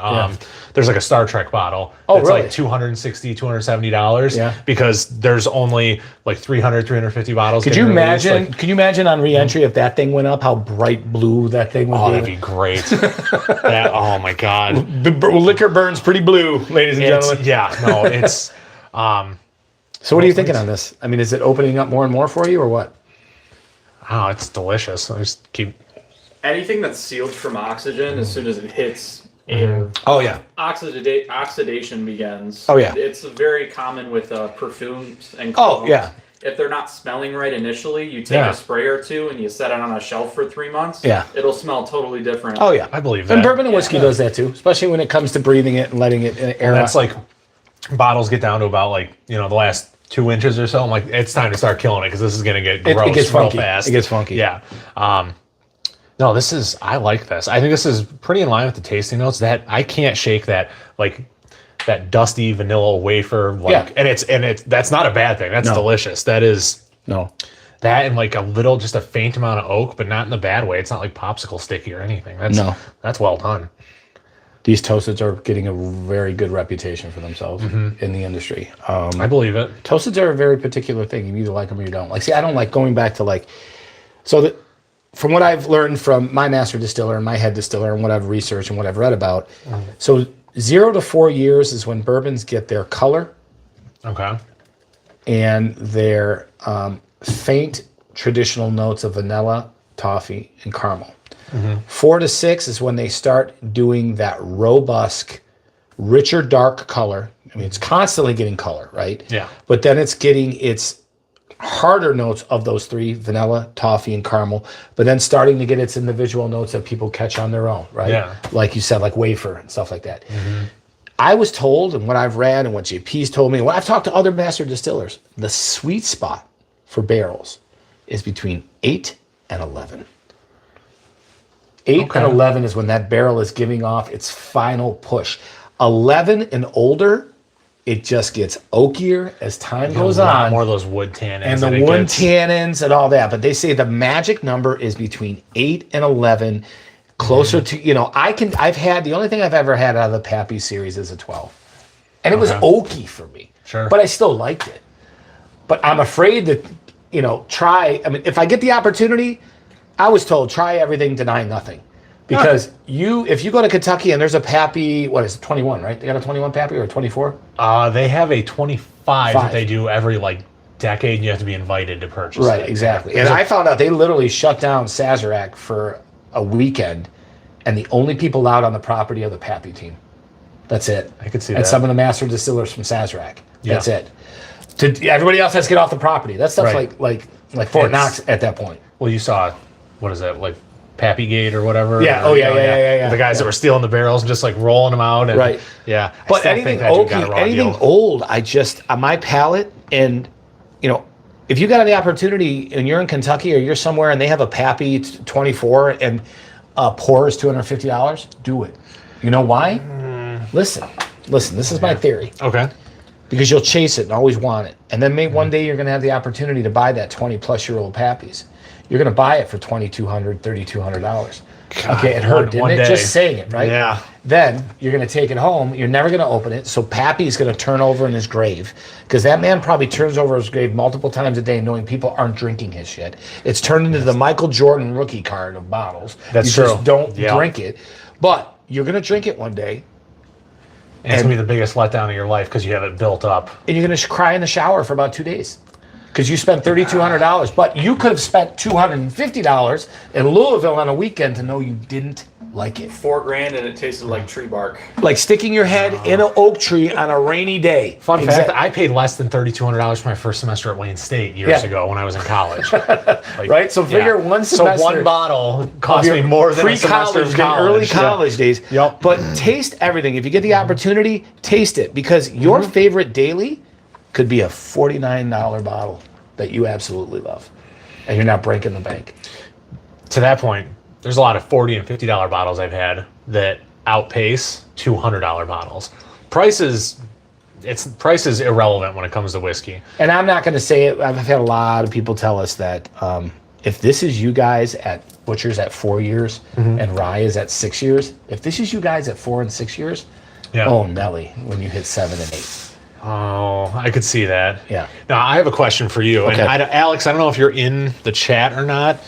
There's like a Star Trek bottle. It's really? like $260, $270. Yeah. Because there's only like 350 bottles. Could you imagine on re-entry if that thing went up, how bright blue that thing would be? Oh, that'd be great. Oh my God. The liquor burns pretty blue, ladies and gentlemen. Yeah, no, it's. So what are you thinking on this? I mean, is it opening up more and more for you, or what? Oh, it's delicious. I just keep. Anything that's sealed from oxygen, as soon as it hits air, Oh yeah. oxidation begins. Oh, yeah. It's very common with perfumes and Oh colognes. yeah. If they're not smelling right initially, you take a spray or two and you set it on a shelf for 3 months. Yeah. It'll smell totally different. Oh yeah. I believe that. And bourbon and whiskey does that too, especially when it comes to breathing it and letting it air. That's like bottles get down to about like the last 2 inches or so. I'm like, it's time to start killing it because this is gonna get gross it gets real funky. fast. It gets funky. Yeah. No, I like this. I think this is pretty in line with the tasting notes. That I can't shake that that dusty vanilla wafer. And that's not a bad thing. That's delicious. That is that and like just a faint amount of oak, but not in the bad way. It's not like popsicle sticky or anything. That's well done. These toasts are getting a very good reputation for themselves in the industry. I believe it. Toasts are a very particular thing. You either like them or you don't. Like, see, I don't like going back to from what I've learned from my master distiller and my head distiller and what I've researched and what I've read about. So 0 to 4 years is when bourbons get their color. Okay. And their faint traditional notes of vanilla, toffee, and caramel. 4 to 6 is when they start doing that robust, richer dark color. I mean, it's constantly getting color, right? Yeah. But then it's getting its harder notes of those three, vanilla, toffee, and caramel, but then starting to get its individual notes that people catch on their own, right? Yeah. Like you said, like wafer and stuff like that. I was told, and what I've read and what JP's told me, and what I've talked to other master distillers, the sweet spot for barrels is between 8 and 11. 8 and 11 is when that barrel is giving off its final push. 11 and older it just gets oakier as time goes A lot on. more of those wood tannins. And the wood tannins and all that. But they say the magic number is between 8 and 11, closer to, the only thing I've ever had out of the Pappy series is a 12. And it was oaky for me. Sure. But I still liked it. But I'm afraid that, if I get the opportunity, I was told try everything, deny nothing. Because if you go to Kentucky and there's a Pappy, what is it, 21, right? They got a 21 Pappy or a 24? They have a 25 that they do every decade, and you have to be invited to purchase Right, it. exactly. And I found out they literally shut down Sazerac for a weekend, and the only people allowed on the property are the Pappy team. That's it. I could see and that. some of the master distillers from Sazerac. Yeah. That's it. Everybody else has to get off the property. That stuff's like Fort Knox at that point. Well, you saw, what is that, Pappy Gate or whatever? Yeah. Or, Yeah. The guys that were stealing the barrels and just rolling them out. And, Right. Yeah. But anything old, I just, on my palate, and, if you got the opportunity and you're in Kentucky or you're somewhere and they have a Pappy 24 and a pour is $250, do it. You know why? Listen, this is my theory. Okay. Because you'll chase it and always want it. And then maybe one day you're going to have the opportunity to buy that 20-plus-year-old Pappies. You're going to buy it for $2,200, $3,200. Okay, it hurt, didn't it? day. Just saying it, right? Yeah. Then you're going to take it home. You're never going to open it. So Pappy's going to turn over in his grave. Because that man probably turns over his grave multiple times a day knowing people aren't drinking his shit. It's turned into the Michael Jordan rookie card of bottles. That's you true. just don't Yeah. drink it. But you're going to drink it one day. And it's going to be the biggest letdown of your life because you have it built up. And you're going to cry in the shower for about 2 days. Because you spent $3,200, but you could have spent $250 in Louisville on a weekend to know you didn't like it. $4,000 and it tasted like tree bark. Like sticking your head in an oak tree on a rainy day. Fun fact, I paid less than $3,200 for my first semester at Wayne State years ago when I was in college. Right? So figure one semester. So one bottle cost me more than a semester of college. Early college days. Yep. But taste everything. If you get the opportunity, taste it. Because your favorite daily could be a $49 bottle that you absolutely love. And you're not breaking the bank. To that point, there's a lot of $40 and $50 bottles I've had that outpace $200 bottles. Price is irrelevant when it comes to whiskey. And I'm not going to say it. I've had a lot of people tell us that if this is you guys at Butcher's at 4 years and Rye is at 6 years, if this is you guys at 4 and 6 years, oh, Nelly, when you hit 7 and 8. Oh, I could see that. Yeah. Now, I have a question for you. Okay. And Alex, I don't know if you're in the chat or not.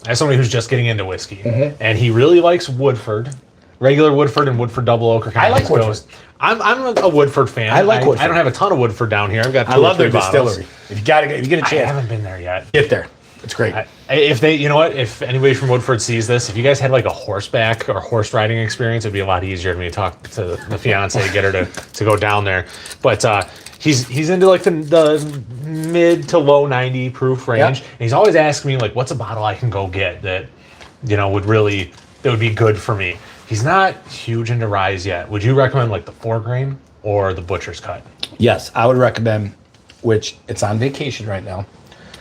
As somebody who's just getting into whiskey, and he really likes Woodford, regular Woodford and Woodford Double Oak. I like Woodford. I'm a Woodford fan. I like Woodford. I don't have a ton of Woodford down here. I've got two I love or three their bottles. distillery. If you get a I chance, haven't been there yet. get there. It's great. If they, you know what, if anybody from Woodford sees this, if you guys had a horseback or horse riding experience, it'd be a lot easier for me to talk to the fiance to get her to go down there. But he's into the mid to low 90 proof range, and he's always asking me what's a bottle I can go get that would be good for me. He's not huge into ryes yet. Would you recommend the 4 grain or the Butcher's Cut? Yes, I would recommend, which it's on vacation right now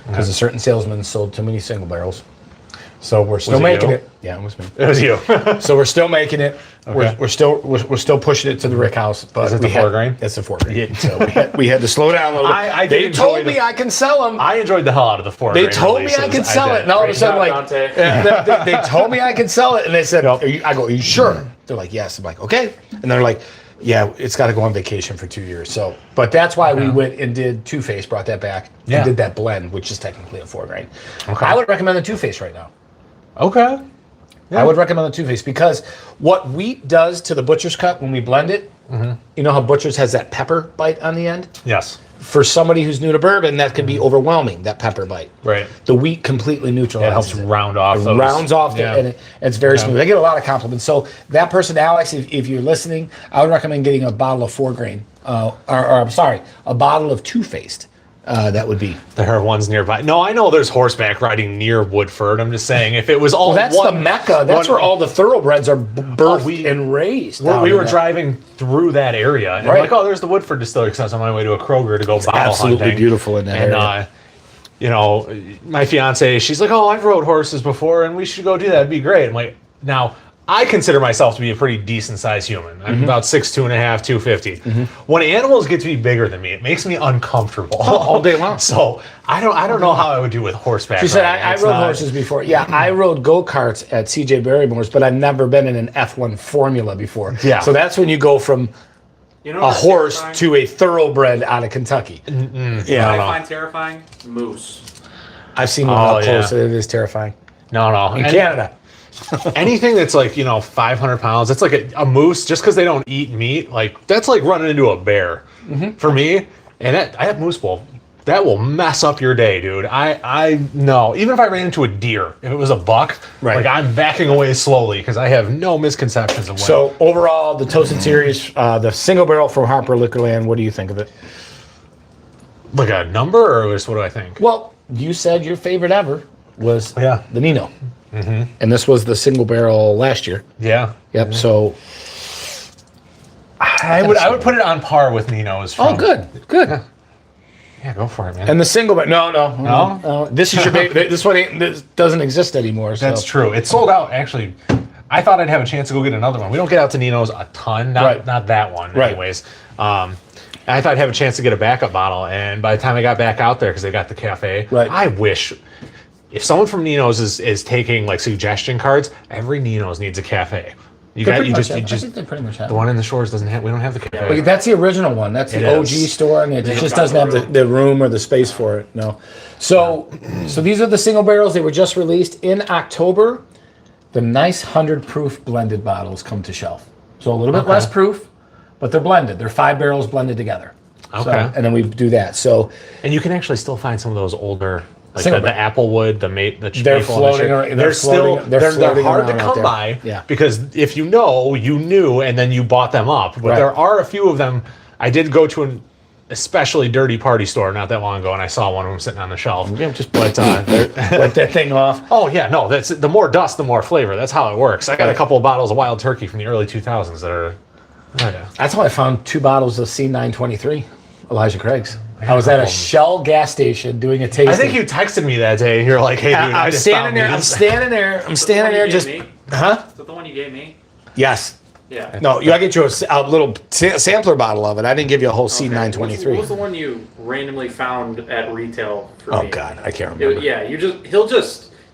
because a certain salesman sold too many single barrels. So we're still making it. Yeah, it was me. It was you. So we're still making it. Okay. We're still pushing it to the Rick House. But Is it the 4 grain? It's the 4 grain. So we had to slow down a little bit. They told me I can sell them. I enjoyed the hell out of the 4 grain. They told me I could sell it, and all of a sudden, they told me I could sell it, and they said, I go, are you sure? They're like, yes. I'm like, okay. And they're like, yeah, it's got to go on vacation for 2 years. So, but that's why we went and did Two Face, brought that back, and did that blend, which is technically a 4 grain. Okay. I would recommend the Two Face right now. Okay. Yeah. I would recommend the Two Face because what wheat does to the Butcher's Cut when we blend it, you know how Butcher's has that pepper bite on the end? Yes. For somebody who's new to bourbon, that can be overwhelming, that pepper bite. Right. The wheat completely neutralizes It helps it. round off. It rounds off, and it's very smooth. I get a lot of compliments. So that person, Alex, if you're listening, I would recommend getting a bottle of 4 grain, or I'm sorry, a bottle of Two Faced. That would be. There are ones nearby. No, I know there's horseback riding near Woodford. I'm just saying, if it was all That's the Mecca. That's where all the thoroughbreds are birthed and raised. We were driving through that area, and I'm like, oh, there's the Woodford Distillery, because I was on my way to a Kroger to go bottle absolutely hunting. beautiful in that area. My fiance, she's like, oh, I've rode horses before, and we should go do that. It'd be great. I'm like, now, I consider myself to be a pretty decent sized human. I'm about 6'2 and a half, 250. When animals get to be bigger than me, it makes me uncomfortable all day long. So I don't know how I would do with horseback. She said, riding. I It's rode not- horses before. Yeah, I rode go-karts at CJ Barrymore's, but I've never been in an F1 Formula before. Yeah. So that's when you go from You know a what's horse terrifying? to a thoroughbred out of Kentucky. What I no. find terrifying? Moose. I've seen one Oh, up close. yeah. It is terrifying. No. In And Canada. anything that's like, 500 pounds, it's like a moose, just because they don't eat meat, like that's like running into a bear for me. And I have moose bull. That will mess up your day, dude. I know. Even if I ran into a deer, if it was a buck, Right. like I'm backing away slowly because I have no misconceptions of what. So overall, the Toasted Series, the single barrel from Harper Liquorland, what do you think of it? like a number, or just what do I think? Well, you said your favorite ever was Yeah. the Nino. And this was the single barrel last year. Yeah. Yep. So, I would put it on par with Nino's. From, good. Yeah, go for it, man. And the single, but no. No? This is your baby. This one ain't, this doesn't exist anymore. So. That's true. It sold out, actually. I thought I'd have a chance to go get another one. We don't get out to Nino's a ton, not that one, Right. anyways. I thought I'd have a chance to get a backup bottle, and by the time I got back out there, because they got the cafe, Right. I wish if someone from Nino's is taking like suggestion cards, every Nino's needs a cafe. You They got pretty you much just have- you I just think they pretty much have. the one in the shores doesn't have. We don't have the cafe. But that's the original one. That's the It OG is. store, and it just doesn't have the room or the space for it. No. So these are the single barrels. They were just released in October. The nice 100 proof blended bottles come to shelf. So a little bit less proof, but they're blended. They're 5 barrels blended together. So, Okay. and then we do that. So And you can actually still find some of those older, like Single the barrel. Applewood, the mate, the They're maple, floating and the around- shit. they're Still floating- they're they're floating hard to around out come there. by. Yeah. Because if you know, you knew, and then you bought them up. But Right. there are a few of them. I did go to an especially dirty party store not that long ago, and I saw one of them sitting on the shelf. Yeah, just But let that thing off. oh yeah, no, that's the more dust, the more flavor. That's how it works. I got a couple of bottles of Wild Turkey from the early 2000s that are. Oh, yeah. That's how I found 2 bottles of C923, Elijah Craig's. had I was a at a couple. Shell gas station doing a tasting. I think you texted me that day, and you're like, "Hey, dude, I I'm just standing found there. I'm these." standing there. I'm standing there. Just huh? Is that the one you gave me? Yes. Yeah. No, you gotta get you a little sampler bottle of it. I didn't give you a whole Okay. C923. What was the one you randomly found at retail for Oh me? God, I can't It- remember. yeah, he'll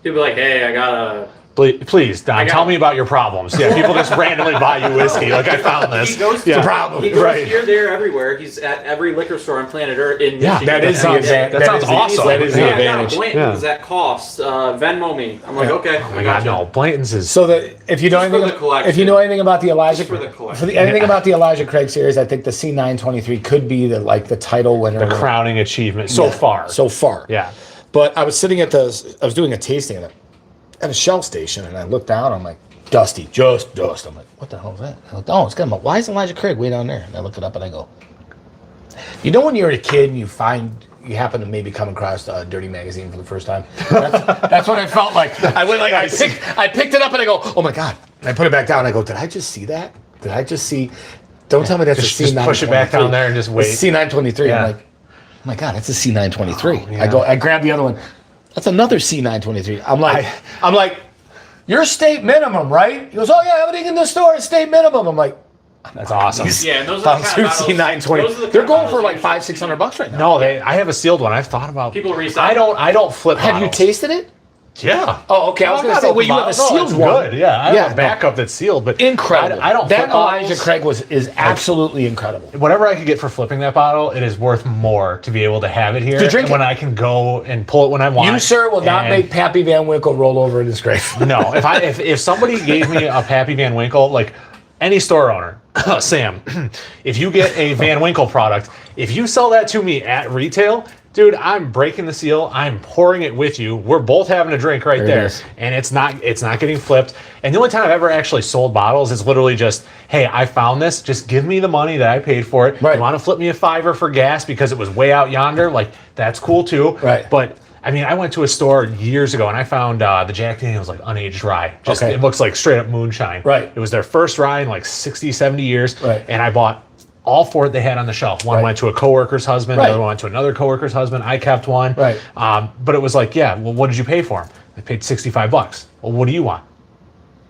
be like, hey, I got a. Please, Don, I got- tell me about your problems. Yeah, people just randomly buy you whiskey. Like I found this. He goes yeah. to problem. He goes Right. here, there, everywhere. He's at every liquor store on planet Earth in Yeah, Michigan. That is the sounds- advantage. that sounds awesome. That is the Yeah. I got a advantage. Blanton's Yeah. at cost. Venmo me. I'm like, okay. Oh my God, no! Blanton's is So if you know Just for anything, the collection. if you know anything about the Elijah, Just for the collection. anything about the Elijah Craig series, I think the C923 could be the title winner. the crowning achievement so far. So far. yeah, But I was sitting I was doing a tasting at a Shell station, and I looked down. I'm like, dusty, just dust. I'm like, what the hell is that? I looked, oh, it's got why is Elijah Craig way down there? And I look it up, and I go, you know, when you're a kid and you happen to maybe come across a dirty magazine for the first time. That's what I felt like. I went like I picked it up and I go, oh my God! And I put it back down. And I go, did I just see that? Did I just see? Don't tell me that's Just a C923. push it back down there and just wait. It's C923. Yeah. I'm like, oh my God, that's a C923. Oh, yeah. I grab the other one. That's another C923. I'm like, you're state minimum, right? He goes, oh yeah, everything in the store is state minimum. I'm like, that's awesome. Yeah, and those are the kind of bottles- those are C920. the They're kind going of for like bottles $500-600 right now. No, I have a sealed one. I've thought about People resell I don't flip. Have you bottles. tasted it? Yeah. Oh, okay. I was I'm going to not say, open well, you have a bottles. No, sealed it's one. Good. Yeah, I Yeah, have a backup that's sealed, but Incredible. I don't. That flip bottles. Elijah Craig is absolutely incredible. Whatever I could get for flipping that bottle, it is worth more to be able to have it here To drink when it. I can go and pull it when I want. You, sir, will not And- make Pappy Van Winkle roll over in his grave. No, if somebody gave me a Pappy Van Winkle, like any store owner, Sam, if you get a Van Winkle product, if you sell that to me at retail, dude, I'm breaking the seal. I'm pouring it with you. We're both having a drink right There it there, is. and it's not getting flipped. And the only time I've ever actually sold bottles is literally just, hey, I found this. Just give me the money that I paid for it. Right. You want to flip me a $5 for gas because it was way out yonder? Like that's cool too. Right. But I mean, I went to a store years ago and I found the Jack Daniels like unaged rye. Just Okay. it looks like straight up moonshine. Right. It was their first rye in like 60, 70 years. Right. And I bought all 4 they had on the shelf. One Right. went to a coworker's husband. Right. The other one went to another coworker's husband. I kept one. Right. But it was like, yeah, well, what did you pay for them? I paid $65. Well, what do you want?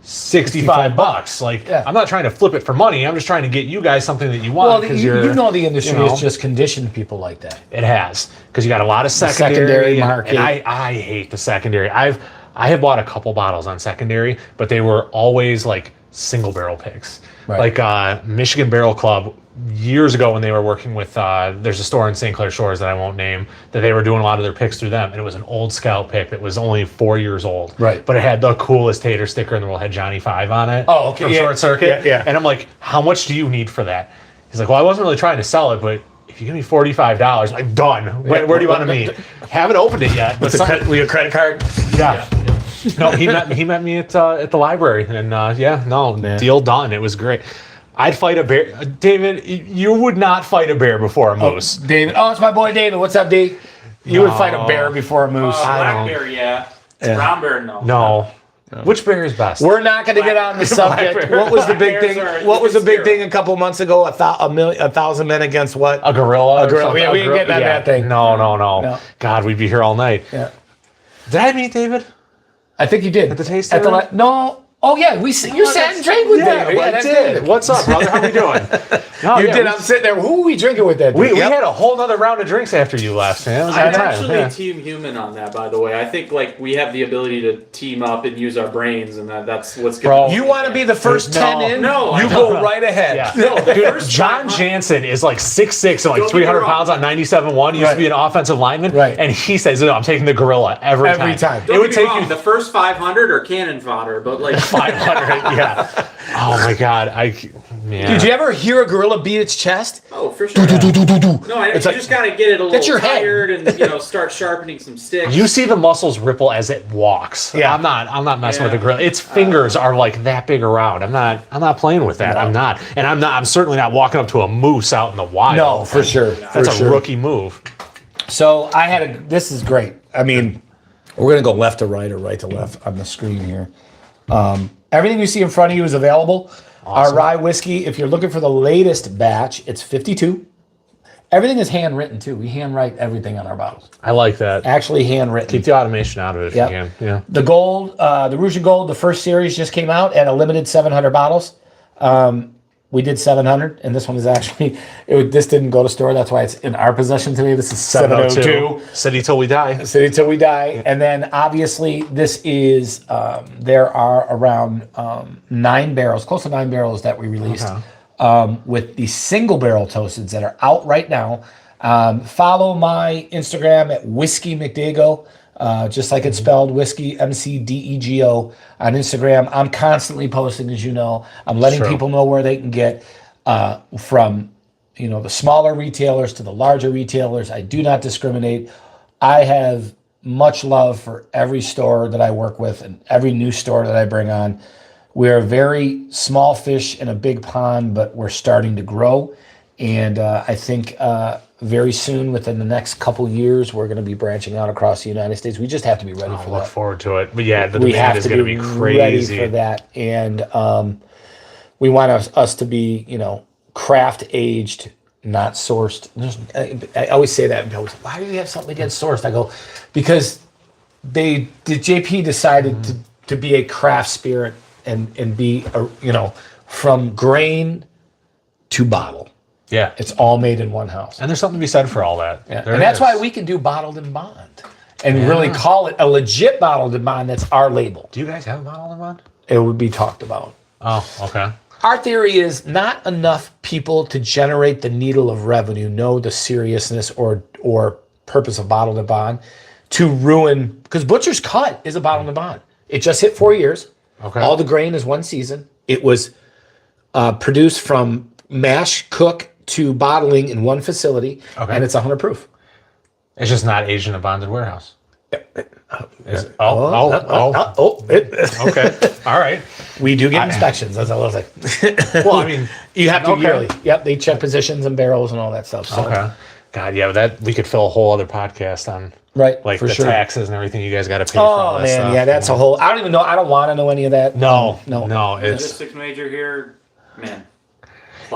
$65. Like, Yeah. I'm not trying to flip it for money. I'm just trying to get you guys something that you want. Well, because you know the industry you know, has just conditioned people like that. It has, because you got a lot of secondary, secondary and- market. And I hate the secondary. I have bought a couple bottles on secondary, but they were always like single barrel picks. Right. Like Michigan Barrel Club years ago when they were working with, there's a store in St. Clair Shores that I won't name, that they were doing a lot of their picks through them. And it was an old Scout pick that was only 4 years old. Right. But it had the coolest tater sticker in the world, had Johnny 5 on it. Oh, okay. From Yeah. Short Circuit. Yeah, yeah. And I'm like, how much do you need for that? He's like, well, I wasn't really trying to sell it, but if you give me $45, I'm like, done. Where do you want to meet? Haven't opened it yet. But With a credit card? yeah. No, he met me at the library, and deal done. It was great. I'd fight a bear, David. You would not fight a bear before a moose. David. Oh, it's my boy David. What's up, D? You would fight a bear before a moose. I Black don't- bear, yeah. Yeah. Brown bear, no. No. Which bear is best? We're not going to get on the subject. bear. What was the big Bears thing? are What was the big scary. thing a couple months ago? 1,000 men against what? A gorilla. A gorilla. Yeah, we ain't getting on that thing. No. No. God, we'd be here all night. Yeah. Did I meet David? I think you did. At the tasting room? No. Oh yeah, you sat and drank with David. I that's did. David. What's up, brother? How we doing? No, You yeah, did. we- I'm sitting there. Who are we drinking with that? We dude? Yep. had a whole nother round of drinks after you left, man. It was a I'm good time. actually Yeah. team human on that, by the way. I think like we have the ability to team up and use our brains, and that's what's Bro. good. You want to be the first No. 10 in? No, I You don't. go right ahead. Yeah. No, the Dude, first John 500 Jansen is like 6'6" and like Don't get 300 me wrong. pounds on 97.1. He used to be an offensive lineman. Right. And he says, no, I'm taking the gorilla every time. Every time. Don't It would get me take wrong, you the first 500 are cannon fodder, but like 500. Yeah. Oh my God. Man. Did you ever hear a gorilla beat its chest? oh for sure. No, you like- just gotta get it a That's little your head. tired and start sharpening some sticks. You see the muscles ripple as it walks. Yeah. I'm not messing with Yeah. the gorilla. Its fingers are like that big around. I'm not playing with that. No. I'm not. And I'm certainly not walking up to a moose out in the wild. No, for sure. That's for a sure. rookie move. So this is great. I mean, we're going to go left to right or right to left on the screen here. Everything you see in front of you is available. Awesome. Our rye whiskey, if you're looking for the latest batch, it's 52. Everything is handwritten too. We handwrite everything on our bottles. I like that. Actually handwritten. Keep the automation out of it if Yep. you can. Yeah. The gold, the Rouge and Gold, the first series just came out at a limited 700 bottles. We did 700, and this one is actually, this didn't go to store. That's why it's in our possession today. This is 702. City till we die. City till we die. And then obviously this is, there are around 9 barrels, close to 9 barrels that we released with the single barrel toasteds that are out right now. Follow my Instagram at Whiskey McDago. Just like it's spelled, Whiskey MCDEGO on Instagram. I'm constantly posting, as you know. I'm letting Sure. people know where they can get from the smaller retailers to the larger retailers. I do not discriminate. I have much love for every store that I work with and every new store that I bring on. We're a very small fish in a big pond, but we're starting to grow. And I think very soon, within the next couple years, we're going to be branching out across the United States. We just have to be ready for Look that. forward to it. But yeah, the We demand have is to going to be ready crazy. for that. And we want us to be, craft aged, not sourced. I always say that. And people say, why do you have something against sourced? I go, because the JP decided to be a craft spirit and be, from grain to bottle. Yeah. It's all made in one house. And there's something to be said for all that. Yeah. There And that's is. why we can do bottled and bond and really call it a legit bottled and bond. That's our label. Do you guys have a bottle in mind? It would be talked about. Oh, okay. Our theory is not enough people to generate the needle of revenue know the seriousness or purpose of bottled and bond to ruin, because Butcher's Cut is a bottled and bond. It just hit 4 years. Okay. All the grain is one season. It was produced from mash, cook to bottling in one facility, Okay. and it's 100 proof. It's just not aged in a bonded warehouse. Is it? Okay. All right. We do get inspections, as I was like. Well, I mean, You have to Okay. yearly. Yep, they check positions and barrels and all that stuff. So, okay. God, yeah, but that we could fill a whole other podcast on right, like for the sure. taxes and everything you guys got to pay for all Oh that man, stuff. yeah, that's a whole. I don't even know. I don't want to know any of that. No, no. it's Logistics major here, man.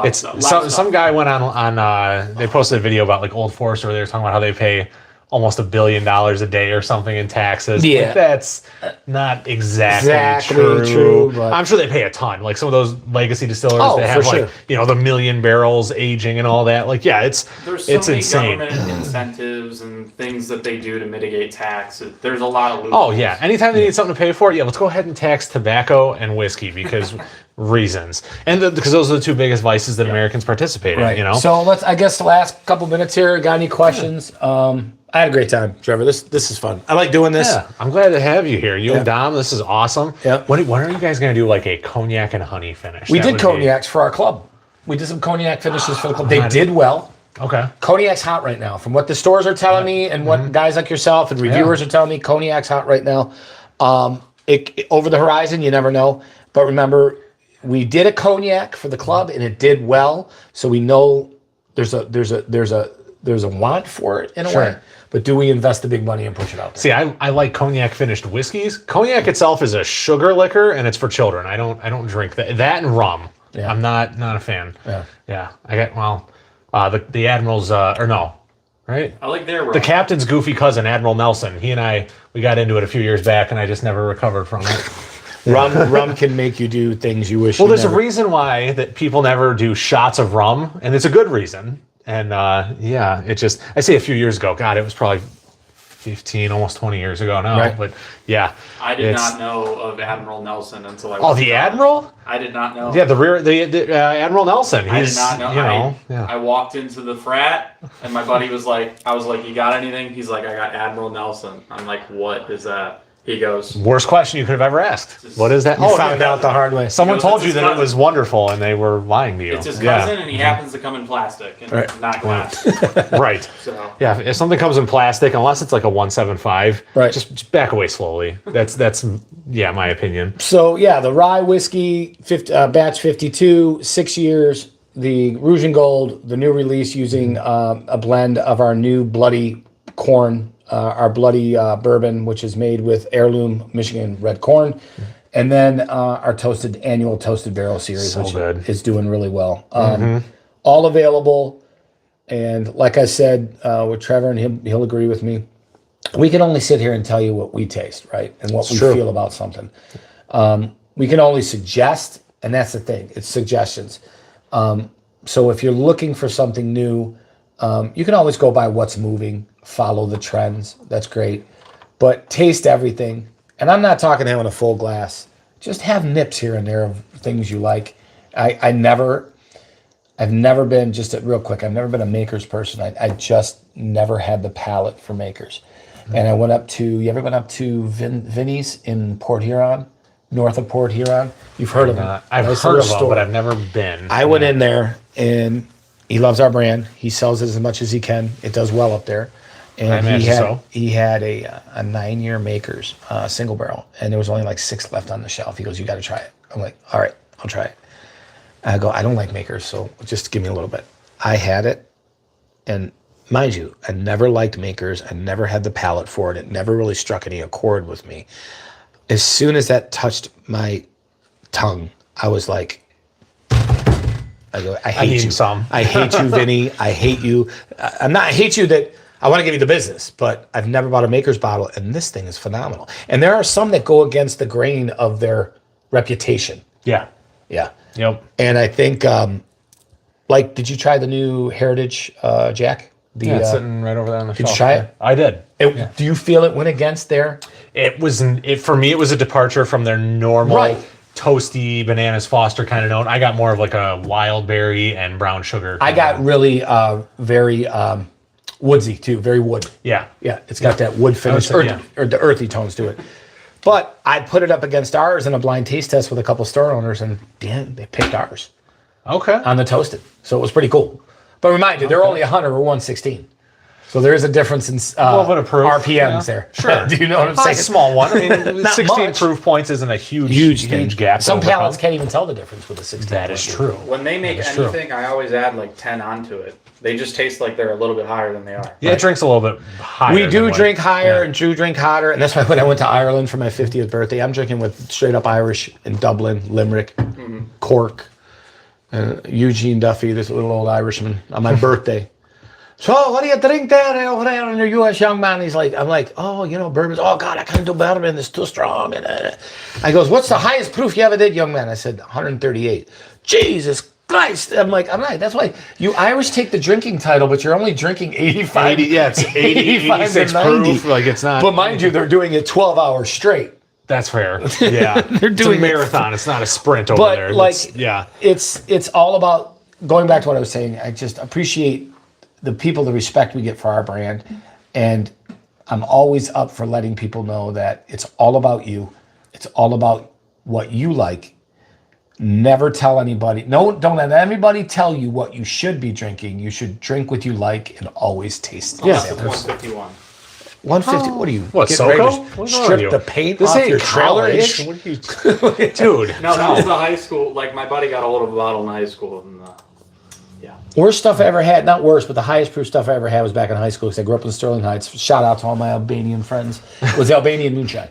it's some guy went on they posted a video about like Old Forester where they were talking about how they pay almost $1 billion a day or something in taxes. Yeah. Like, that's not exactly, Exactly true, but- I'm sure they pay a ton. Like some of those legacy distillers Oh, that have for like sure. the million barrels aging and all that. Like There's so it's many insane. government incentives and things that they do to mitigate tax. There's a lot of loopholes. Oh yeah, anytime they need something to pay for, let's go ahead and tax tobacco and whiskey because reasons, and because those are the two biggest vices that Americans participate in. So I guess the last couple minutes here. Got any questions? I had a great time, Trevor. This is fun. I like doing this. Yeah, I'm glad to have you here. You and Dom, this is awesome. Yeah. When are you guys going to do like a cognac and honey finish? We That did would cognacs for our club. We did some cognac finishes for the club. They did well. Okay. Cognac's hot right now. From what the stores are telling me and what guys like yourself and reviewers are telling me, Cognac's hot right now. Over the horizon, you never know. But remember, we did a cognac for the club and it did well. So we know there's a want for it in a way. But do we invest the big money and push it out there? See, I like cognac finished whiskeys. Cognac itself is a sugar liquor and it's for children. I don't drink that. That and rum. Yeah. I'm not a fan. Yeah. Yeah. I got the Admiral's right? I like their rum. The captain's goofy cousin, Admiral Nelson. He and we got into it a few years back and I just never recovered from it. Rum can make you do things you wish. Well, there's a reason why that people never do shots of rum, and it's a good reason. And I say a few years ago. God, it was probably 15, almost 20 years ago now. Right. But yeah, I did not know of Admiral Nelson until I. Oh, the Admiral? I did not know. Yeah, the Admiral Nelson. I He's, did not know. Yeah. I walked into the frat, and my buddy was like, I was like, "You got anything?" He's like, "I got Admiral Nelson." I'm like, "What is that?" He goes, Worst question you could have ever asked. What is that? You found out the hard way. Someone He goes, told "It's you his that it cousin." was wonderful, and they were lying to you. "It's his cousin, and he happens to come in plastic and Right. not glass." Right. So Yeah, if something comes in plastic, unless it's like a 175, Right. just back away slowly. That's my opinion. So yeah, the rye whiskey, batch 52, 6 years. The Rouge and Gold, the new release using a blend of our new bloody corn, our bloody bourbon, which is made with heirloom Michigan red corn, and then our annual toasted barrel series, So which good. is doing really well. All available, and like I said with Trevor, and he'll agree with me. We can only sit here and tell you what we taste, right, and what we feel about something. We can only suggest, and that's the thing, it's suggestions. So if you're looking for something new, you can always go by what's moving, follow the trends. That's great. But taste everything. And I'm not talking having a full glass. Just have nips here and there of things you like. I've never been, real quick, I've never been a Makers person. I just never had the palate for Makers. And I you ever went up to Vinny's in Port Huron? North of Port Huron? You've heard of it. I've Nice heard little of them, store. but I've never been. I went in there, and he loves our brand. He sells it as much as he can. It does well up there. And I imagine he had a 9-year Makers single barrel, and there was only like 6 left on the shelf. He goes, "You got to try it." I'm like, "All right, I'll try it." I go, "I don't like Makers, so just give me a little bit." I had it, and mind you, I never liked Makers. I never had the palate for it. It never really struck any accord with me. As soon as that touched my tongue, I was like, I go, I hate need you. some. I hate you, Vinny. I hate you. I hate you that I want to give you the business, but I've never bought a Makers bottle, and this thing is phenomenal. And there are some that go against the grain of their reputation. Yeah. Yeah. Yep. And I think, did you try the new Heritage Jack? It's sitting right over there on the shelf. you try it? I did. Do you feel it went against their? For me, it was a departure from their normal Right. toasty bananas Foster kind of note. I got more of like a wild berry and brown sugar. I got really very woodsy too, very wood. Yeah. Yeah, it's got that wood finish, Yeah. or the earthy tones to it. But I put it up against ours in a blind taste test with a couple store owners, and damn, they picked ours Okay. on the toasted. So it was pretty cool. But remind you, they're only 100 or 116. So there is a difference in little bit of proof. RPMs there. Sure. Do you know what I'm A saying? small one. I mean, Not 16 much. proof points isn't a Huge huge gap. to Some overcome. palates can't even tell the difference with a 16. That is true. When they make That is true. anything, I always add like 10 onto it. They just taste like they're a little bit higher than they are. Yeah, it drinks a little bit higher. We do than what- drink higher yeah. and Drew drink hotter. And that's why when I went to Ireland for my 50th birthday, I'm drinking with straight up Irish in Dublin, Limerick, Cork, Eugene Duffy, this little old Irishman on my birthday. So what do you drink there over there in the U.S. young man? I'm like, oh, bourbon. Oh God, I can't do bourbon. It's too strong. And I goes, what's the highest proof you ever did, young man? I said 138. Jesus Christ. I'm like, that's why you Irish take the drinking title, but you're only drinking 85. 80, yeah, it's 80, 86 to 90. proof. Like it's not. But mind you, they're doing it 12 hours straight. That's fair. Yeah, They're it's doing a it. marathon. It's not a sprint over But there. Yeah. it's all about going back to what I was saying. I just appreciate the people, the respect we get for our brand, and I'm always up for letting people know that it's all about you. It's all about what you like. Never tell anybody. No, don't let anybody tell you what you should be drinking. You should drink what you like and always taste the Yeah. same. 151. 150. What are you? What, getting ready to SoCo? What's wrong with strip you? the paint This off ain't your trailer college. hitch? What are you, dude? No, that was the high school. Like my buddy got a hold of a bottle in high school, and Worst stuff I ever had, not worst, but the highest proof stuff I ever had was back in high school because I grew up in Sterling Heights. Shout out to all my Albanian friends. It was Albanian moonshine.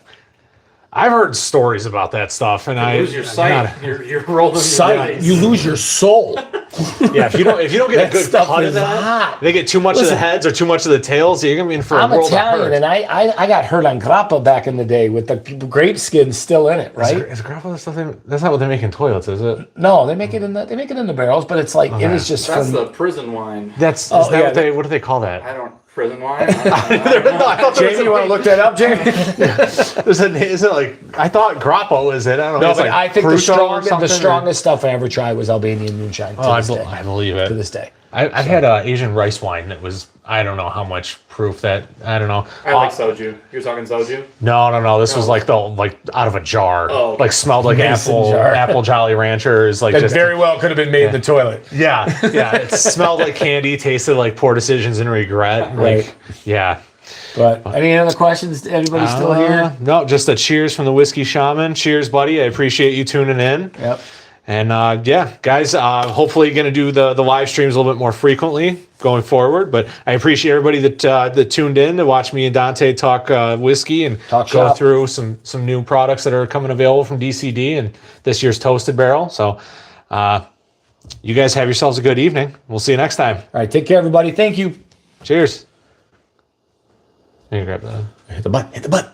I've heard stories about that stuff, and I lose your sight. You're rolling your Sight, dice. you lose your soul. Yeah, if you don't get That a good stuff cut is of that, hot. they get too much of Listen. the heads or too much of the tails. You're gonna be in for I'm a world Italian, of and hurt. I got hurt on grappa back in the day with the grape skin still in it, right? Is grappa the stuff? That's not what they make in toilets, is it? No, they make it in the barrels, but it's like it is just That's from the prison wine. That's Oh, is that yeah, what do they call that? I don't prison wine. I don't know. No, I thought there was Jamie. You want to look that up, Jamie? is it like I thought grappa was it? I don't know. No, it's but like I think Prosciutto or the something, or- strongest stuff I ever tried was Albanian moonshine. Oh, I believe it. To this day. I've had Asian rice wine that was I don't know how much proof that I don't know. I like soju. You're talking soju? No. This was like out of a jar. Oh, okay. Like smelled like Mason apple jar. apple Jolly Ranchers. Like That just very well could have been made in the toilet. yeah. It smelled like candy, tasted like poor decisions and regret. Right. Like yeah. But any other questions? Everybody still here? No, just a cheers from the Whiskey Shaman. Cheers, buddy. I appreciate you tuning in. Yep. And yeah, guys, hopefully going to do the live streams a little bit more frequently going forward. But I appreciate everybody that tuned in to watch me and Dante talk whiskey and Talk go shop. through some new products that are coming available from DCD and this year's Toasted Barrel. So you guys have yourselves a good evening. We'll see you next time. All right. Take care, everybody. Thank you. Cheers. Here, grab that. Hit the button. Hit the button.